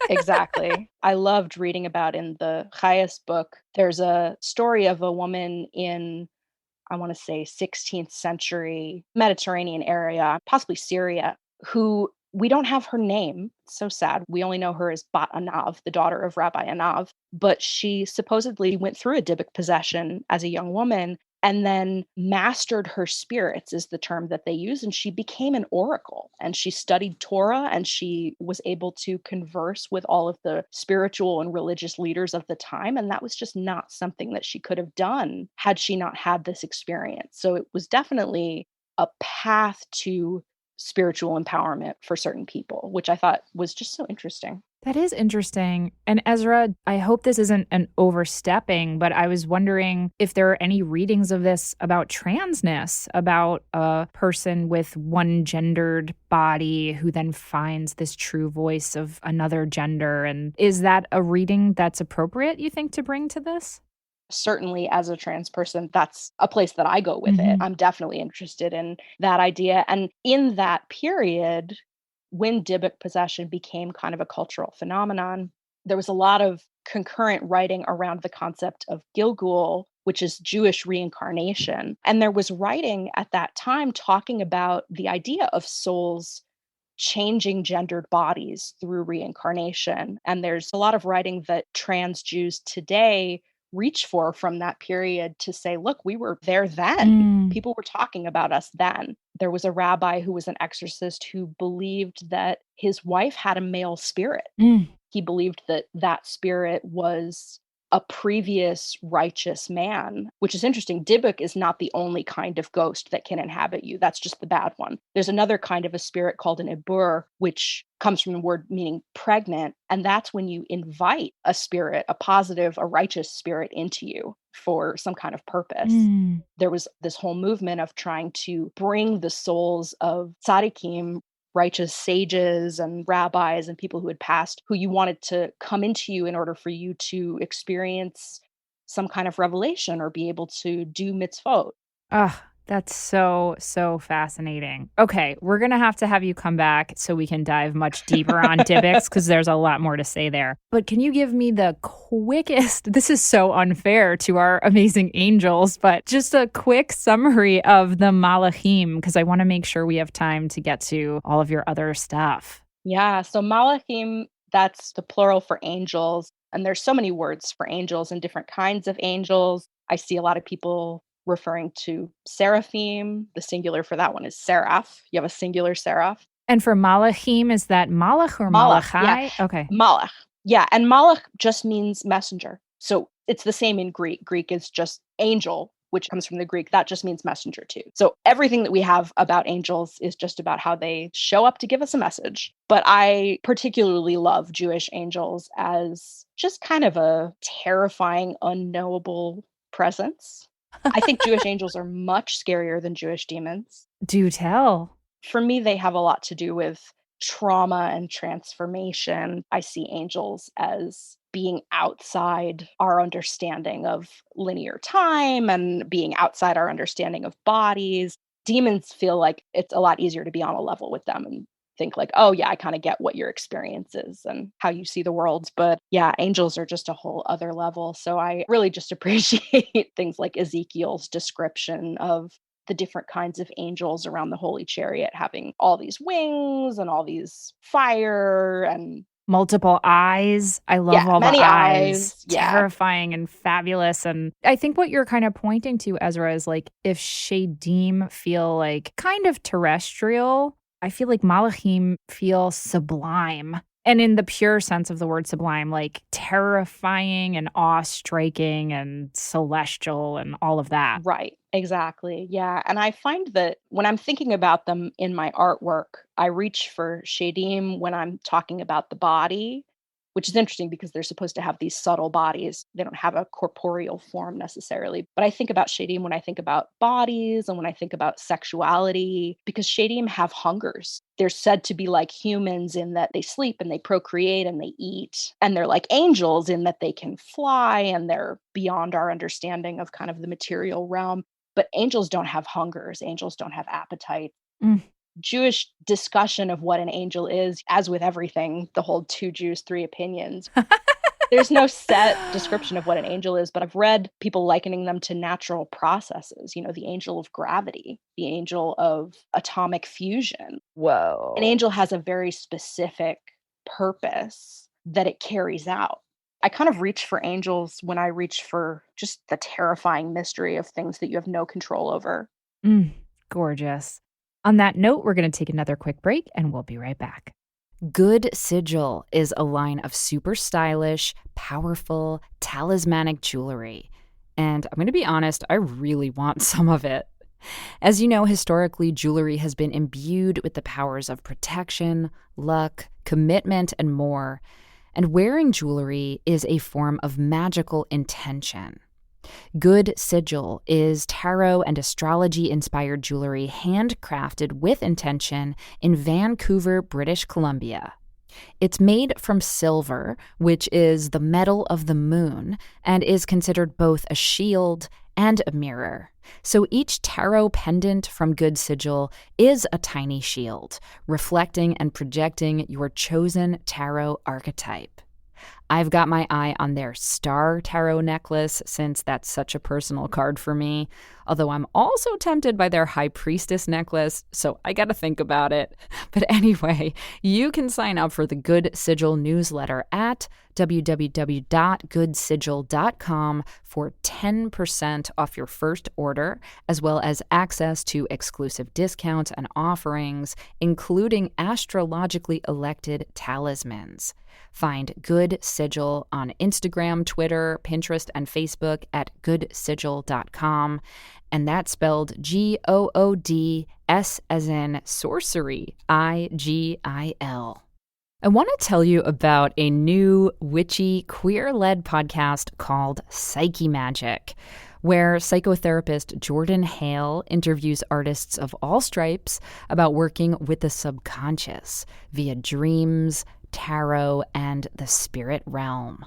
Exactly. I loved reading about in the Hyas book. There's a story of a woman in, I want to say, 16th century Mediterranean area, possibly Syria, who we don't have her name. It's so sad. We only know her as Bat Anav, the daughter of Rabbi Anav. But she supposedly went through a Dybbuk possession as a young woman and then mastered her spirits is the term that they use. And she became an oracle and she studied Torah and she was able to converse with all of the spiritual and religious leaders of the time. And that was just not something that she could have done had she not had this experience. So it was definitely a path to spiritual empowerment for certain people, which I thought was just so interesting. That is interesting. And Ezra, I hope this isn't an overstepping, but I was wondering if there are any readings of this about transness, about a person with one gendered body who then finds this true voice of another gender. And is that a reading that's appropriate, you think, to bring to this? Certainly, as a trans person, that's a place that I go with it. I'm definitely interested in that idea. And in that period, when Dybbuk possession became kind of a cultural phenomenon, there was a lot of concurrent writing around the concept of Gilgul, which is Jewish reincarnation. And there was writing at that time talking about the idea of souls changing gendered bodies through reincarnation. And there's a lot of writing that trans Jews today reach for from that period to say, look, we were there then. People were talking about us then. There was a rabbi who was an exorcist who believed that his wife had a male spirit. He believed that that spirit was a previous righteous man, which is interesting. Dybbuk is not the only kind of ghost that can inhabit you. That's just the bad one. There's another kind of a spirit called an ibur, which comes from the word meaning pregnant. And that's when you invite a spirit, a positive, a righteous spirit into you for some kind of purpose. There was this whole movement of trying to bring the souls of tzaddikim, righteous sages and rabbis and people who had passed, who you wanted to come into you in order for you to experience some kind of revelation or be able to do mitzvot. That's so, so fascinating. Okay, we're going to have you come back so we can dive much deeper on Dybbuk's because there's a lot more to say there. But can you give me the quickest, this is so unfair to our amazing angels, but just a quick summary of the Malachim because I want to make sure we have time to get to all of your other stuff. Yeah, so Malachim, that's the plural for angels. And there's so many words for angels and different kinds of angels. I see a lot of people referring to seraphim. The singular for that one is seraph. You have a singular seraph. And for Malachim, is that Malach or Malachai? Yeah. Okay. Malach. Yeah. And Malach just means messenger. So it's the same in Greek. Greek is just angel, which comes from the Greek. That just means messenger too. So everything that we have about angels is just about how they show up to give us a message. But I particularly love Jewish angels as just kind of a terrifying, unknowable presence. I think Jewish angels are much scarier than Jewish demons. Do tell. For me, they have a lot to do with trauma and transformation. I see angels as being outside our understanding of linear time and being outside our understanding of bodies. Demons feel like it's a lot easier to be on a level with them and think like, oh yeah, I kind of get what your experience is and how you see the world. But yeah, angels are just a whole other level. So I really just appreciate things like Ezekiel's description of the different kinds of angels around the Holy Chariot having all these wings and all these fire and multiple eyes. I love all many the eyes. Yeah. Terrifying and fabulous. And I think what you're kind of pointing to, Ezra, is like if Shadim feel like kind of terrestrial, I feel like Malachim feel sublime. And in the pure sense of the word sublime, like terrifying and awe-striking and celestial and all of that. Right, exactly. Yeah. And I find that when I'm thinking about them in my artwork, I reach for Shadim when I'm talking about the body, which is interesting because they're supposed to have these subtle bodies. They don't have a corporeal form necessarily. But I think about Shadim when I think about bodies and when I think about sexuality, because Shadim have hungers. They're said to be like humans in that they sleep and they procreate and they eat. And they're like angels in that they can fly and they're beyond our understanding of kind of the material realm. But angels don't have hungers. Angels don't have appetite. Jewish discussion of what an angel is, as with everything, the whole 2 Jews, 3 opinions. There's no set description of what an angel is, but I've read people likening them to natural processes. You know, the angel of gravity, the angel of atomic fusion. Whoa. An angel has a very specific purpose that it carries out. I kind of reach for angels when I reach for just the terrifying mystery of things that you have no control over. Gorgeous. On that note, we're going to take another quick break and we'll be right back. Good Sigil is a line of super stylish, powerful, talismanic jewelry. And I'm going to be honest, I really want some of it. As you know, historically, jewelry has been imbued with the powers of protection, luck, commitment, and more. And wearing jewelry is a form of magical intention. Good Sigil is tarot and astrology-inspired jewelry handcrafted with intention in Vancouver, British Columbia. It's made from silver, which is the metal of the moon, and is considered both a shield and a mirror. So each tarot pendant from Good Sigil is a tiny shield, reflecting and projecting your chosen tarot archetype. I've got my eye on their Star Tarot necklace since that's such a personal card for me, although I'm also tempted by their High Priestess necklace, so I gotta think about it. But anyway, you can sign up for the Good Sigil newsletter at www.goodsigil.com for 10% off your first order, as well as access to exclusive discounts and offerings, including astrologically elected talismans. Find Good Sigil on Instagram, Twitter, Pinterest, and Facebook at goodsigil.com. And that's spelled GOODS as in sorcery, IGIL. I want to tell you about a new witchy, queer-led podcast called Psyche Magic, where psychotherapist Jordan Hale interviews artists of all stripes about working with the subconscious via dreams, tarot, and the spirit realm.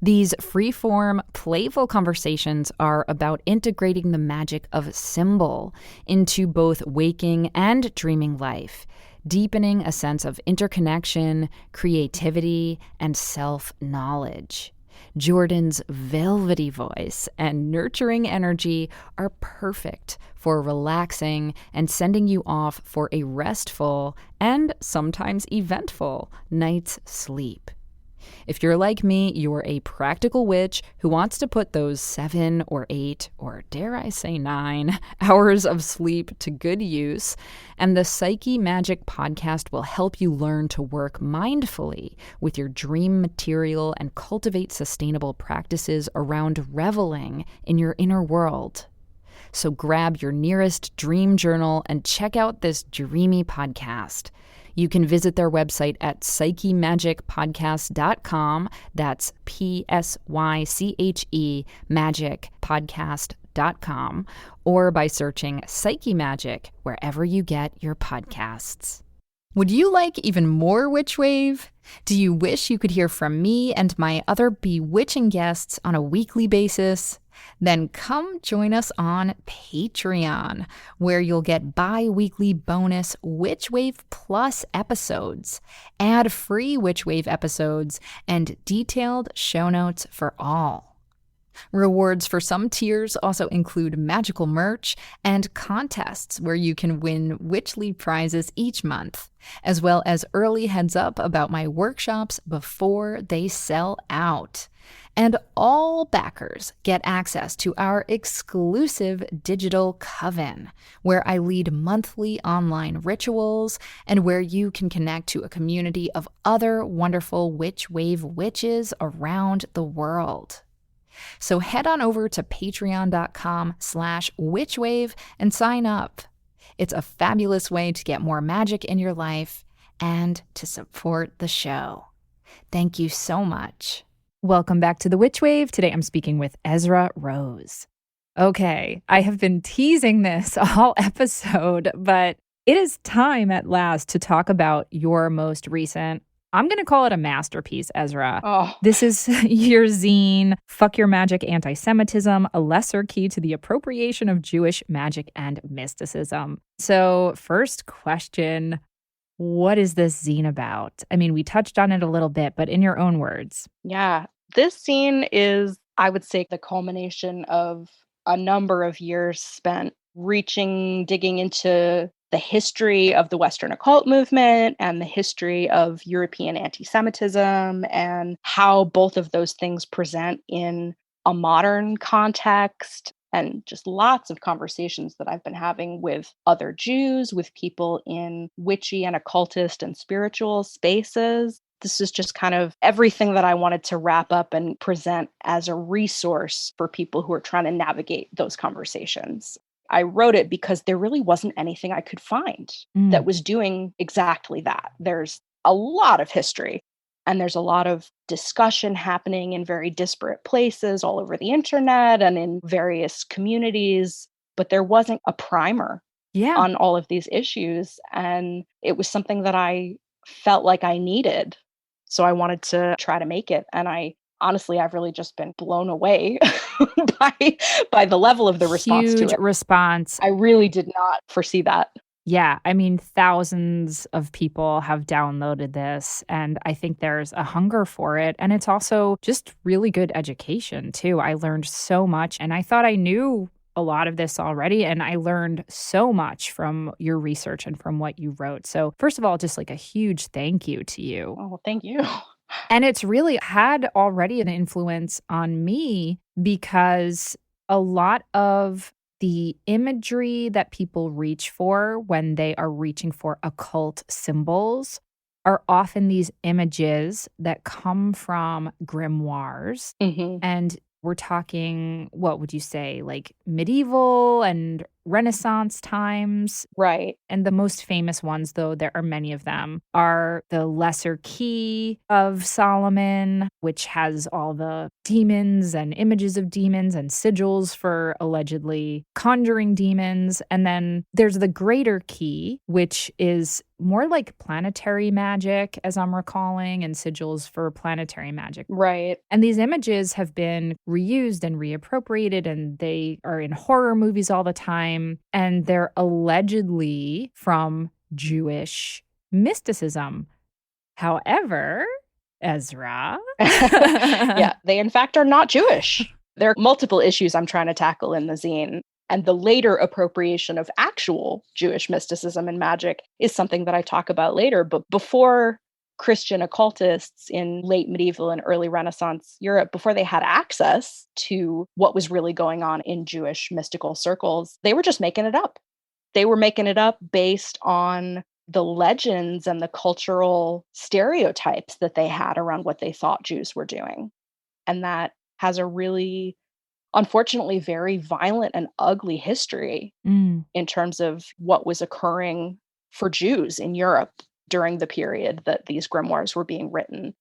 These free-form, playful conversations are about integrating the magic of symbol into both waking and dreaming life, deepening a sense of interconnection, creativity, and self-knowledge. Jordan's velvety voice and nurturing energy are perfect for relaxing and sending you off for a restful and sometimes eventful night's sleep. If you're like me, you're a practical witch who wants to put those 7 or 8, or dare I say 9, hours of sleep to good use, and the Psyche Magic podcast will help you learn to work mindfully with your dream material and cultivate sustainable practices around reveling in your inner world. So grab your nearest dream journal and check out this dreamy podcast. You can visit their website at psychemagicpodcast.com. That's PSYCHE magicpodcast.com, or by searching Psyche Magic wherever you get your podcasts. Would you like even more Witch Wave? Do you wish you could hear from me and my other bewitching guests on a weekly basis? Then come join us on Patreon, where you'll get bi-weekly bonus Witch Wave Plus episodes, ad-free Witch Wave episodes, and detailed show notes for all. Rewards for some tiers also include magical merch and contests where you can win Witchly prizes each month, as well as early heads up about my workshops before they sell out. And all backers get access to our exclusive digital coven, where I lead monthly online rituals and where you can connect to a community of other wonderful Witch Wave witches around the world. So head on over to patreon.com/witchwave and sign up. It's a fabulous way to get more magic in your life and to support the show. Thank you so much. Welcome back to the Witch Wave. Today I'm speaking with Ezra Rose. Okay, I have been teasing this all episode, but it is time at last to talk about your most recent, I'm going to call it a masterpiece, Ezra. Oh. This is your zine, Fuck Your Magic Anti-Semitism, a lesser key to the appropriation of Jewish magic and mysticism. So first question, what is this zine about? I mean, we touched on it a little bit, but in your own words. Yeah, this scene is, I would say, the culmination of a number of years spent digging into the history of the Western occult movement and the history of European anti-Semitism and how both of those things present in a modern context, and just lots of conversations that I've been having with other Jews, with people in witchy and occultist and spiritual spaces. This is just kind of everything that I wanted to wrap up and present as a resource for people who are trying to navigate those conversations. I wrote it because there really wasn't anything I could find that was doing exactly that. There's a lot of history and there's a lot of discussion happening in very disparate places all over the internet and in various communities, but there wasn't a primer on all of these issues. And it was something that I felt like I needed. So I wanted to try to make it. And honestly, I've really just been blown away by the level of the response to it. Huge response. I really did not foresee that. Yeah, I mean, thousands of people have downloaded this, and I think there's a hunger for it. And it's also just really good education, too. I learned so much, and I thought I knew a lot of this already, and I learned so much from your research and from what you wrote. So first of all, just like a huge thank you to you. Oh, thank you. And it's really had already an influence on me because a lot of the imagery that people reach for when they are reaching for occult symbols are often these images that come from grimoires. And we're talking, what would you say, like medieval and Renaissance times? Right. And the most famous ones, though there are many of them, are the Lesser Key of Solomon, which has all the demons and images of demons and sigils for allegedly conjuring demons. And then there's the Greater Key, which is more like planetary magic, as I'm recalling, and sigils for planetary magic. Right. And these images have been reused and reappropriated, and they are in horror movies all the time. And they're allegedly from Jewish mysticism. However, Ezra. Yeah, they in fact are not Jewish. There are multiple issues I'm trying to tackle in the zine. And the later appropriation of actual Jewish mysticism and magic is something that I talk about later. But before Christian occultists in late medieval and early Renaissance Europe, before they had access to what was really going on in Jewish mystical circles, they were just making it up. They were making it up based on the legends and the cultural stereotypes that they had around what they thought Jews were doing. And that has a really, unfortunately, very violent and ugly history in terms of what was occurring for Jews in Europe during the period that these grimoires were being written.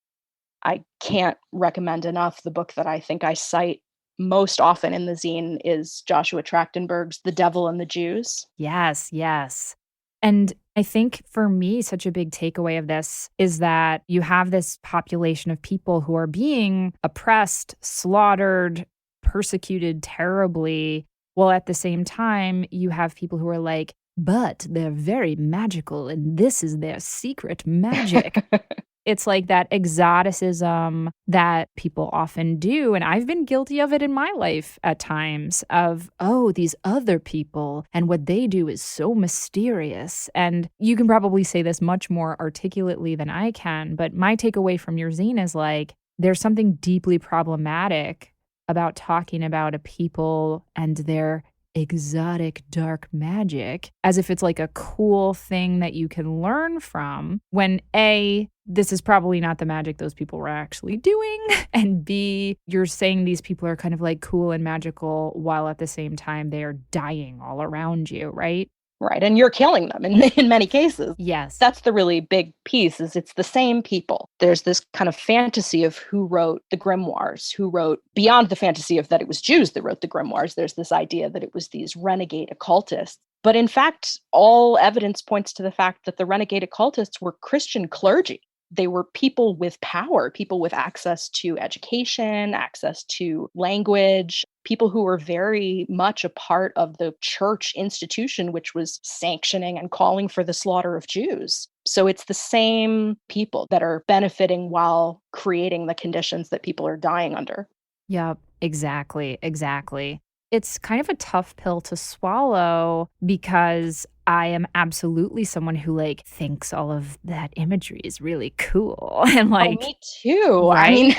I can't recommend enough the book that I think I cite most often in the zine is Joshua Trachtenberg's The Devil and the Jews. Yes, yes. And I think for me, such a big takeaway of this is that you have this population of people who are being oppressed, slaughtered, persecuted terribly, while at the same time, you have people who are like, but they're very magical and this is their secret magic. It's like that exoticism that people often do. And I've been guilty of it in my life at times of, oh, these other people and what they do is so mysterious. And you can probably say this much more articulately than I can. But my takeaway from your zine is like, there's something deeply problematic about talking about a people and their exotic dark magic as if it's like a cool thing that you can learn from, when A, this is probably not the magic those people were actually doing, and B, you're saying these people are kind of like cool and magical while at the same time they are dying all around you, right? Right. And you're killing them in many cases. Yes. That's the really big piece, is it's the same people. There's this kind of fantasy of who wrote the grimoires, who wrote, beyond the fantasy of that it was Jews that wrote the grimoires, there's this idea that it was these renegade occultists. But in fact, all evidence points to the fact that the renegade occultists were Christian clergy. They were people with power, people with access to education, access to language, people who were very much a part of the church institution, which was sanctioning and calling for the slaughter of Jews. So it's the same people that are benefiting while creating the conditions that people are dying under. Yep, exactly. It's kind of a tough pill to swallow because I am absolutely someone who like thinks all of that imagery is really cool. And like, me too. Right? I mean,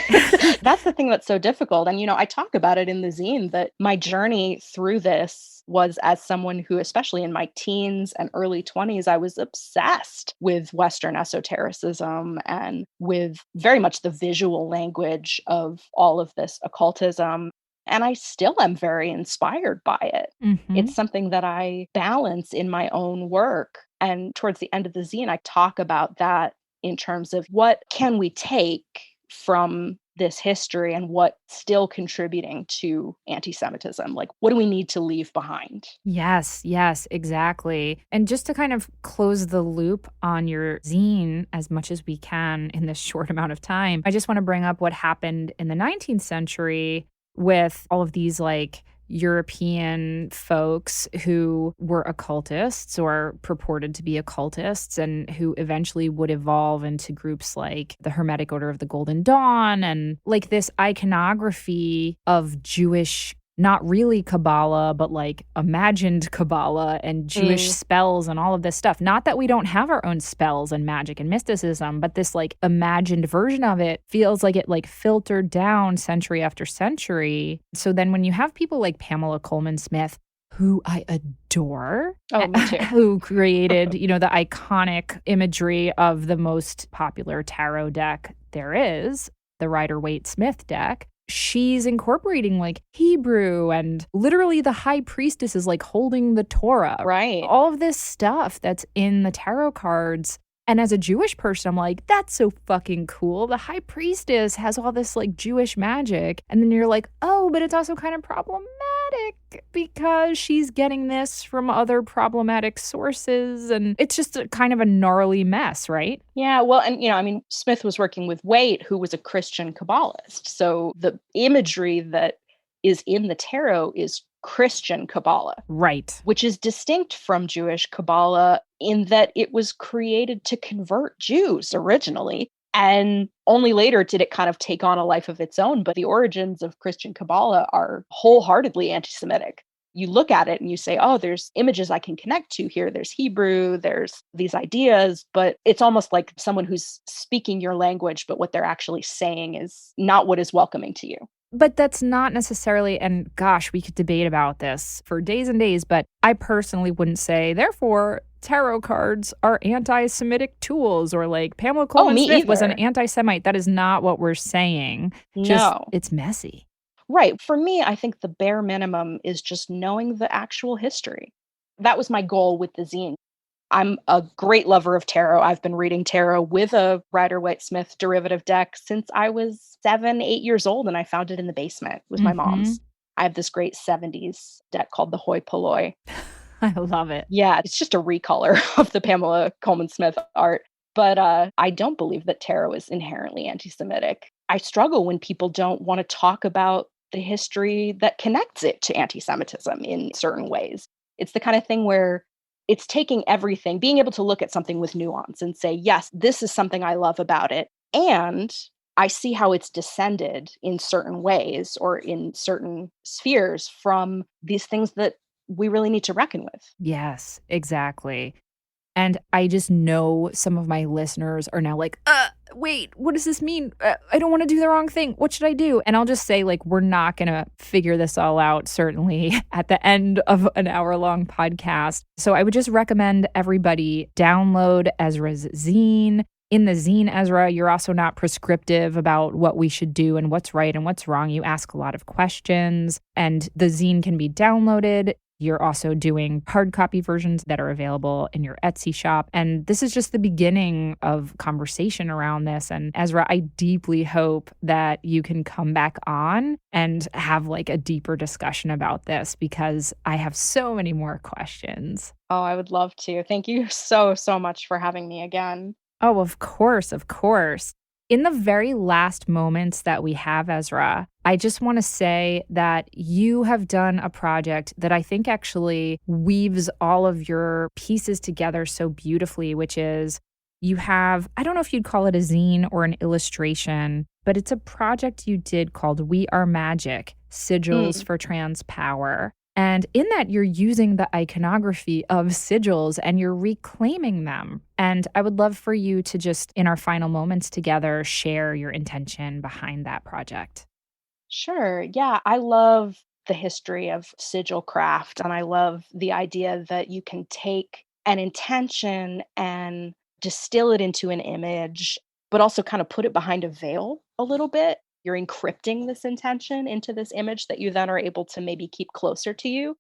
that's the thing that's so difficult. And, I talk about it in the zine that my journey through this was as someone who, especially in my teens and early 20s, I was obsessed with Western esotericism and with very much the visual language of all of this occultism. And I still am very inspired by it. Mm-hmm. It's something that I balance in my own work. And towards the end of the zine, I talk about that in terms of what can we take from this history and what's still contributing to anti-Semitism? Like, what do we need to leave behind? Yes, exactly. And just to kind of close the loop on your zine as much as we can in this short amount of time, I just want to bring up what happened in the 19th century with all of these like European folks who were occultists or purported to be occultists and who eventually would evolve into groups like the Hermetic Order of the Golden Dawn and like this iconography of Jewish, not really Kabbalah, but like imagined Kabbalah and Jewish spells and all of this stuff. Not that we don't have our own spells and magic and mysticism, but this like imagined version of it feels like it like filtered down century after century. So then when you have people like Pamela Coleman Smith, who I adore, me too. who created, the iconic imagery of the most popular tarot deck there is, the Rider-Waite-Smith deck, she's incorporating like Hebrew and literally the high priestess is like holding the Torah. Right. All of this stuff that's in the tarot cards. And as a Jewish person, I'm like, that's so fucking cool. The high priestess has all this like Jewish magic. And then you're like, oh, but it's also kind of problematic because she's getting this from other problematic sources. And it's just kind of a gnarly mess, right? Yeah, well, and I mean, Smith was working with Waite, who was a Christian Kabbalist. So the imagery that is in the tarot is Christian Kabbalah. Right. Which is distinct from Jewish Kabbalah in that it was created to convert Jews originally. And only later did it kind of take on a life of its own. But the origins of Christian Kabbalah are wholeheartedly anti-Semitic. You look at it and you say, oh, there's images I can connect to here. There's Hebrew, there's these ideas, but it's almost like someone who's speaking your language, but what they're actually saying is not what is welcoming to you. But that's not necessarily, and gosh, we could debate about this for days and days, but I personally wouldn't say, therefore, tarot cards are anti-Semitic tools, or like Pamela Coleman Smith was an anti-Semite. That is not what we're saying. No. It's messy. Right. For me, I think the bare minimum is just knowing the actual history. That was my goal with the zine. I'm a great lover of tarot. I've been reading tarot with a Rider-Waite-Smith derivative deck since I was 7, 8 years old, and I found it in the basement with my mom's. I have this great 70s deck called the Hoi Polloi. I love it. Yeah, it's just a recolor of the Pamela Coleman Smith art. But I don't believe that tarot is inherently anti-Semitic. I struggle when people don't want to talk about the history that connects it to anti-Semitism in certain ways. It's the kind of thing where it's taking everything, being able to look at something with nuance and say, yes, this is something I love about it. And I see how it's descended in certain ways or in certain spheres from these things that we really need to reckon with. Yes, exactly. And I just know some of my listeners are now like, wait, what does this mean? I don't want to do the wrong thing. What should I do? And I'll just say, like, we're not going to figure this all out, certainly, at the end of an hour-long podcast. So I would just recommend everybody download Ezra's zine. In the zine, Ezra, you're also not prescriptive about what we should do and what's right and what's wrong. You ask a lot of questions, and the zine can be downloaded. You're also doing hard copy versions that are available in your Etsy shop. And this is just the beginning of conversation around this. And Ezra, I deeply hope that you can come back on and have like a deeper discussion about this, because I have so many more questions. Oh, I would love to. Thank you so, so much for having me again. Oh, of course, of course. In the very last moments that we have, Ezra, I just want to say that you have done a project that I think actually weaves all of your pieces together so beautifully, which is you have, I don't know if you'd call it a zine or an illustration, but it's a project you did called We Are Magic, Sigils for Trans Power. And in that, you're using the iconography of sigils and you're reclaiming them. And I would love for you to just, in our final moments together, share your intention behind that project. Sure. Yeah, I love the history of sigil craft. And I love the idea that you can take an intention and distill it into an image, but also kind of put it behind a veil a little bit. You're encrypting this intention into this image that you then are able to maybe keep closer to you.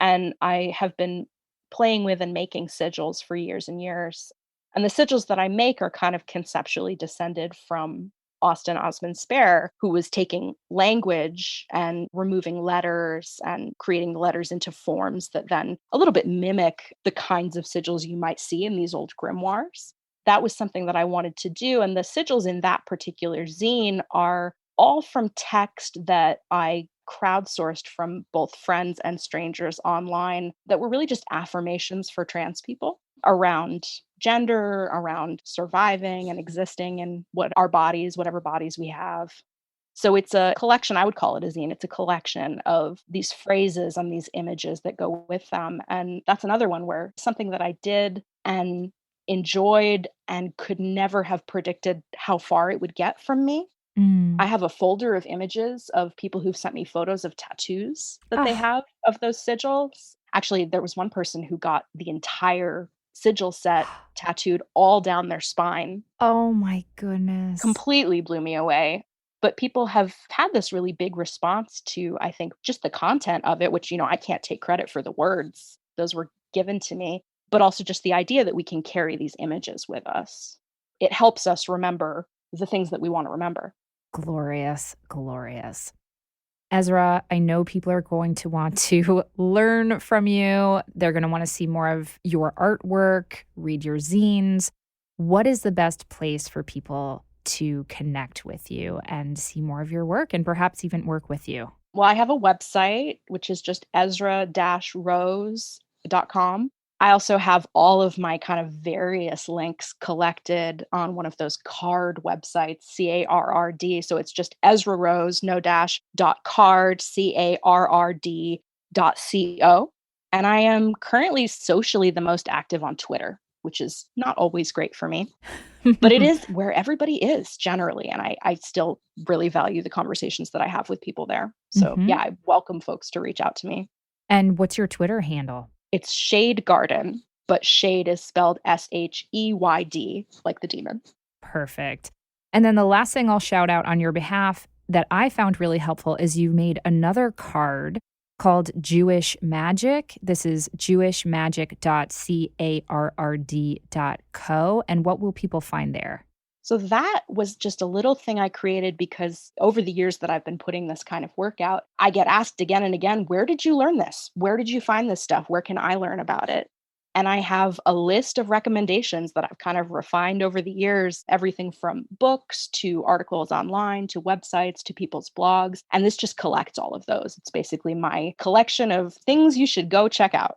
And I have been playing with and making sigils for years and years. And the sigils that I make are kind of conceptually descended from Austin Osman Spare, who was taking language and removing letters and creating the letters into forms that then a little bit mimic the kinds of sigils you might see in these old grimoires. That was something that I wanted to do. And the sigils in that particular zine are all from text that I crowdsourced from both friends and strangers online that were really just affirmations for trans people around gender, around surviving and existing in whatever bodies we have. So it's a collection, I would call it a zine. It's a collection of these phrases and these images that go with them. And that's another one where something that I did and enjoyed and could never have predicted how far it would get from me. I have a folder of images of people who've sent me photos of tattoos that they have of those sigils. Actually, there was one person who got the entire sigil set tattooed all down their spine. Oh my goodness. Completely blew me away. But people have had this really big response to, I think, just the content of it, which, I can't take credit for the words. Those were given to me. but also just the idea that we can carry these images with us. It helps us remember the things that we want to remember. Glorious, glorious. Ezra, I know people are going to want to learn from you. They're going to want to see more of your artwork, read your zines. What is the best place for people to connect with you and see more of your work and perhaps even work with you? Well, I have a website, which is just ezra-rose.com. I also have all of my kind of various links collected on one of those card websites, CARRD. So it's just Ezra Rose, no dash, .card, CARRD.co. And I am currently socially the most active on Twitter, which is not always great for me, but it is where everybody is generally. And I still really value the conversations that I have with people there. So yeah, I welcome folks to reach out to me. And what's your Twitter handle? It's Shade Garden, but shade is spelled SHEYD, like the demon. Perfect. And then the last thing I'll shout out on your behalf that I found really helpful is you made another card called Jewish Magic. This is jewishmagic.carrd.co. And what will people find there? So that was just a little thing I created because over the years that I've been putting this kind of work out, I get asked again and again, where did you learn this? Where did you find this stuff? Where can I learn about it? And I have a list of recommendations that I've kind of refined over the years, everything from books to articles online to websites to people's blogs. And this just collects all of those. It's basically my collection of things you should go check out.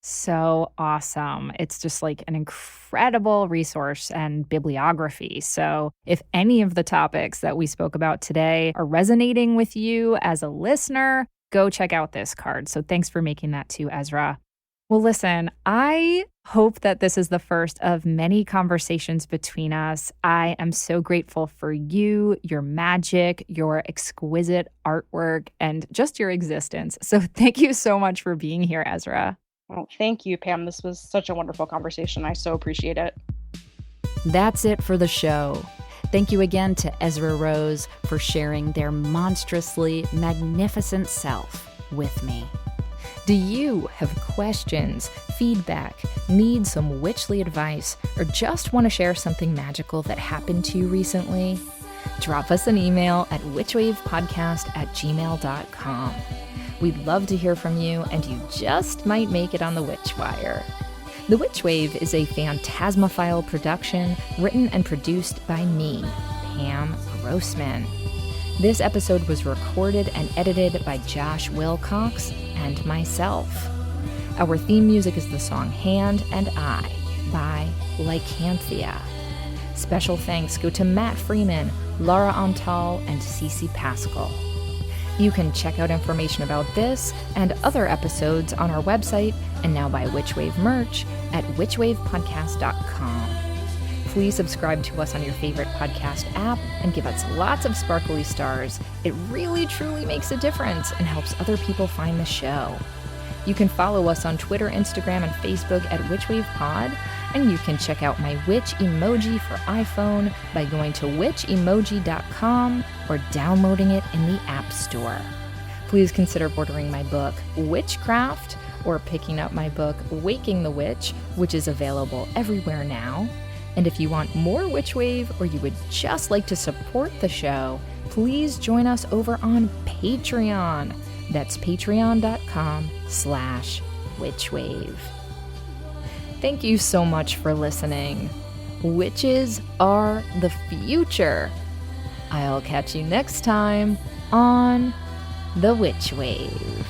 So awesome. It's just like an incredible resource and bibliography. So if any of the topics that we spoke about today are resonating with you as a listener, go check out this card. So thanks for making that too, Ezra. Well, listen, I hope that this is the first of many conversations between us. I am so grateful for you, your magic, your exquisite artwork, and just your existence. So thank you so much for being here, Ezra. Well, thank you, Pam. This was such a wonderful conversation. I so appreciate it. That's it for the show. Thank you again to Ezra Rose for sharing their monstrously magnificent self with me. Do you have questions, feedback, need some witchly advice, or just want to share something magical that happened to you recently? Drop us an email at witchwavepodcast@gmail.com. We'd love to hear from you, and you just might make it on the Witchwire. The Witch Wave is a Phantasmophile production written and produced by me, Pam Grossman. This episode was recorded and edited by Josh Wilcox and myself. Our theme music is the song Hand and I by Lycanthia. Special thanks go to Matt Freeman, Laura Antal, and Cece Pascal. You can check out information about this and other episodes on our website and now buy Witchwave merch at witchwavepodcast.com. Please subscribe to us on your favorite podcast app and give us lots of sparkly stars. It really, truly makes a difference and helps other people find the show. You can follow us on Twitter, Instagram, and Facebook at WitchWavePod, and you can check out my witch emoji for iPhone by going to witchemoji.com or downloading it in the App Store. Please consider ordering my book, Witchcraft, or picking up my book, Waking the Witch, which is available everywhere now. And if you want more Witch Wave or you would just like to support the show, please join us over on Patreon. That's patreon.com/witchwave. Thank you so much for listening. Witches are the future. I'll catch you next time on The Witch Wave.